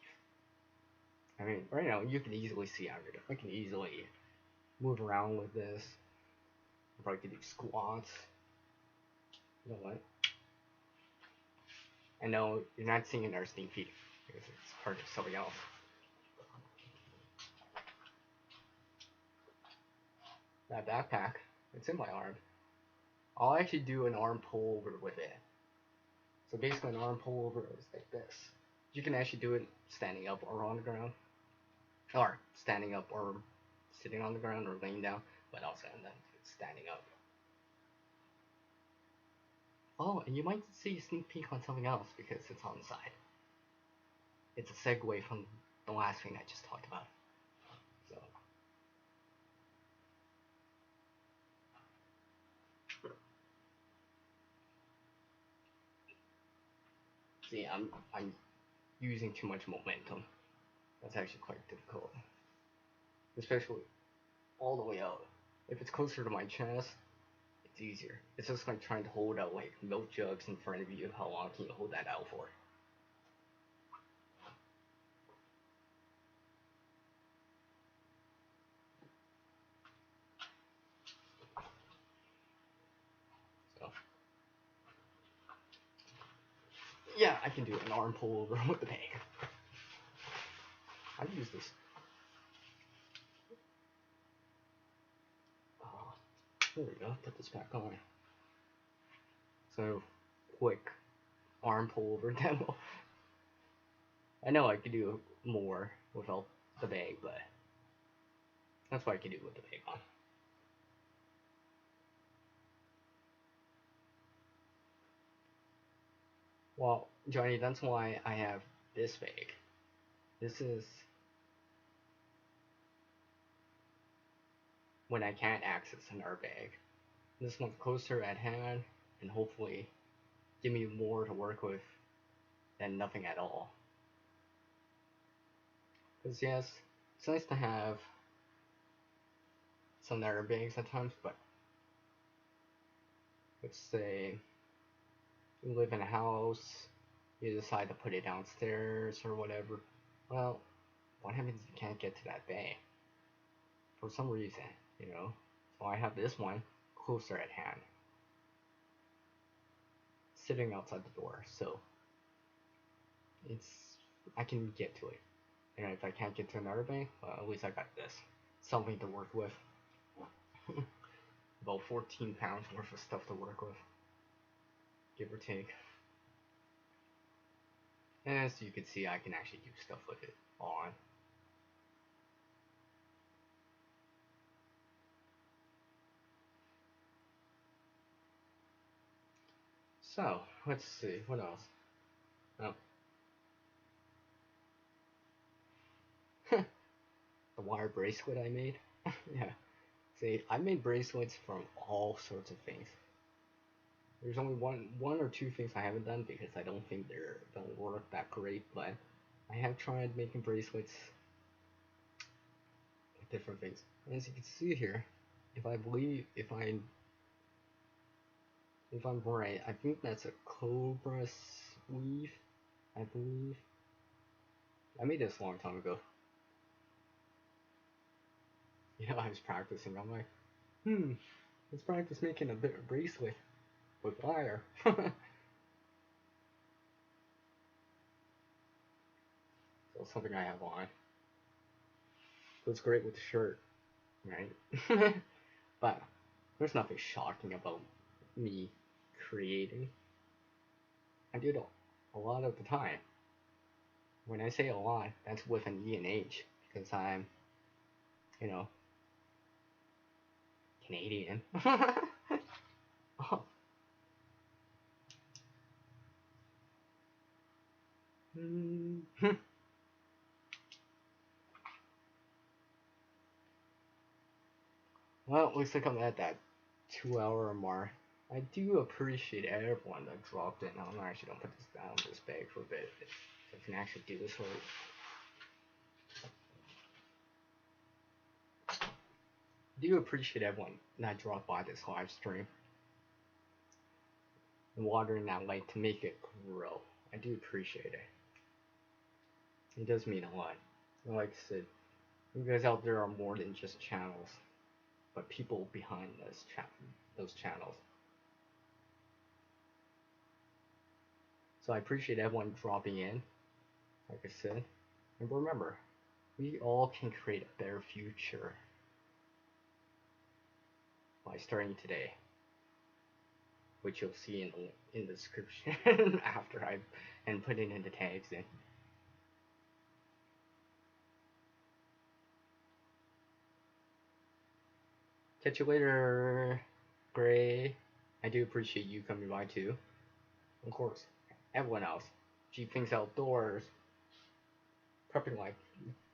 I mean, right now you can easily see I can easily move around with this. If I could do squats. You know what? I know you're not seeing an sneak peek because it's part of something else. That backpack, it's in my arm. I'll actually do an arm pull over with it. So basically an arm pull over is like this. You can actually do it standing up or on the ground. Or standing up or sitting on the ground or laying down, but also and then standing up. Oh, and you might see a sneak peek on something else because it's on the side. It's a segue from the last thing I just talked about. So see, I'm using too much momentum. That's actually quite difficult, especially all the way out. If it's closer to my chest, it's easier. It's just like trying to hold out like milk jugs in front of you. How long can you hold that out for? So yeah, I can do an arm pull over with the bag. I've used this. There we go. Put this back on. So quick arm pull over demo. I know I could do more without the bag, but that's what I could do with the bag on. Well, Johnny, that's why I have this bag. This is when I can't access another bag. This one's closer at hand and hopefully give me more to work with than nothing at all. Because yes, it's nice to have some other bags at times, but let's say you live in a house, you decide to put it downstairs or whatever. Well, what happens if you can't get to that bag? For some reason, you know? So I have this one closer at hand. Sitting outside the door, so it's I can get to it. And if I can't get to another bag, well, at least I got this. Something to work with. About 14 pounds worth of stuff to work with. Give or take. And as you can see, I can actually do stuff with it on. So, let's see, what else? Oh. The wire bracelet I made. Yeah. See, I made bracelets from all sorts of things. There's only one or two things I haven't done because I don't think they're don't work that great, but I have tried making bracelets with different things. And as you can see here, if I'm right, I think that's a cobra weave, I believe. I made this a long time ago. Yeah, I was practicing. I'm like, let's practice making a bracelet with wire. So it's something I have on. Goes great with the shirt, right? But there's nothing shocking about me creating. I do it a lot of the time. When I say a lot, that's with an E and H because I'm, you know, Canadian. Oh. Well, looks like I'm at that 2 hour or more. I do appreciate everyone that dropped in. I'm actually gonna put this down this bag for a bit. So I can actually do this right. I do appreciate everyone that dropped by this live stream and watering that light to make it grow. I do appreciate it. It does mean a lot. And like I said, you guys out there are more than just channels, but people behind those channels. So I appreciate everyone dropping in, like I said. And remember, we all can create a better future by starting today, which you'll see in the description after I and put it in the tags in. Catch you later, Gray. I do appreciate you coming by too. Of course, everyone else. G Things Outdoors, Prepping Like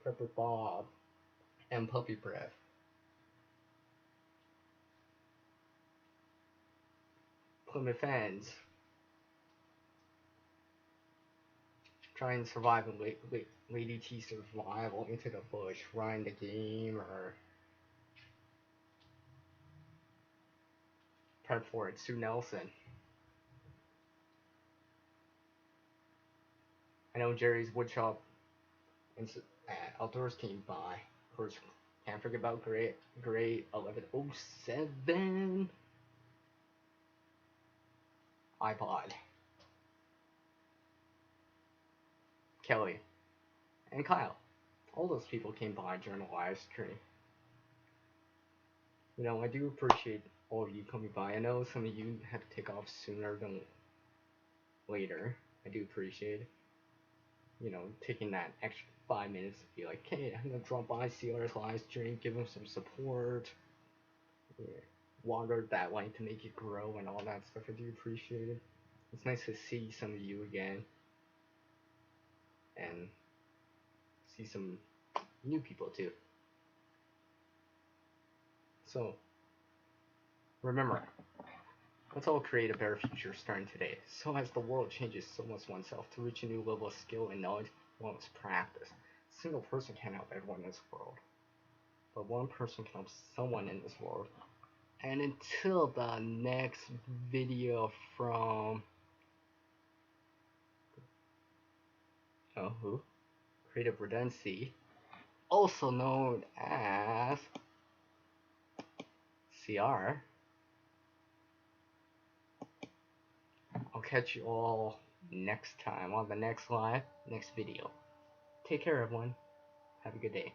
Prepper Bob, and Puppy Breath. Plymouth Fans. Try and survive in Lady T survival into the bush, run the game, or prep for it. Sue Nelson. I know Jerry's Woodshop and Outdoors came by. Of course, can't forget about Great 1107 iPod. Kelly and Kyle. All those people came by during the live stream. You know, I do appreciate all of you coming by. I know some of you had to take off sooner than later. I do appreciate it. You know, taking that extra 5 minutes to be like, hey, I'm gonna drop by, see our live stream, give them some support, water that light to make it grow and all that stuff. I do appreciate it. It's nice to see some of you again and see some new people too. So, remember, let's all create a better future starting today. So as the world changes, so must oneself to reach a new level of skill and knowledge, one must practice. A single person can't help everyone in this world, but one person can help someone in this world. And until the next video from who? Creative Redundancy, also known as CR. I'll catch you all next time on the next live, next video. Take care, everyone. Have a good day.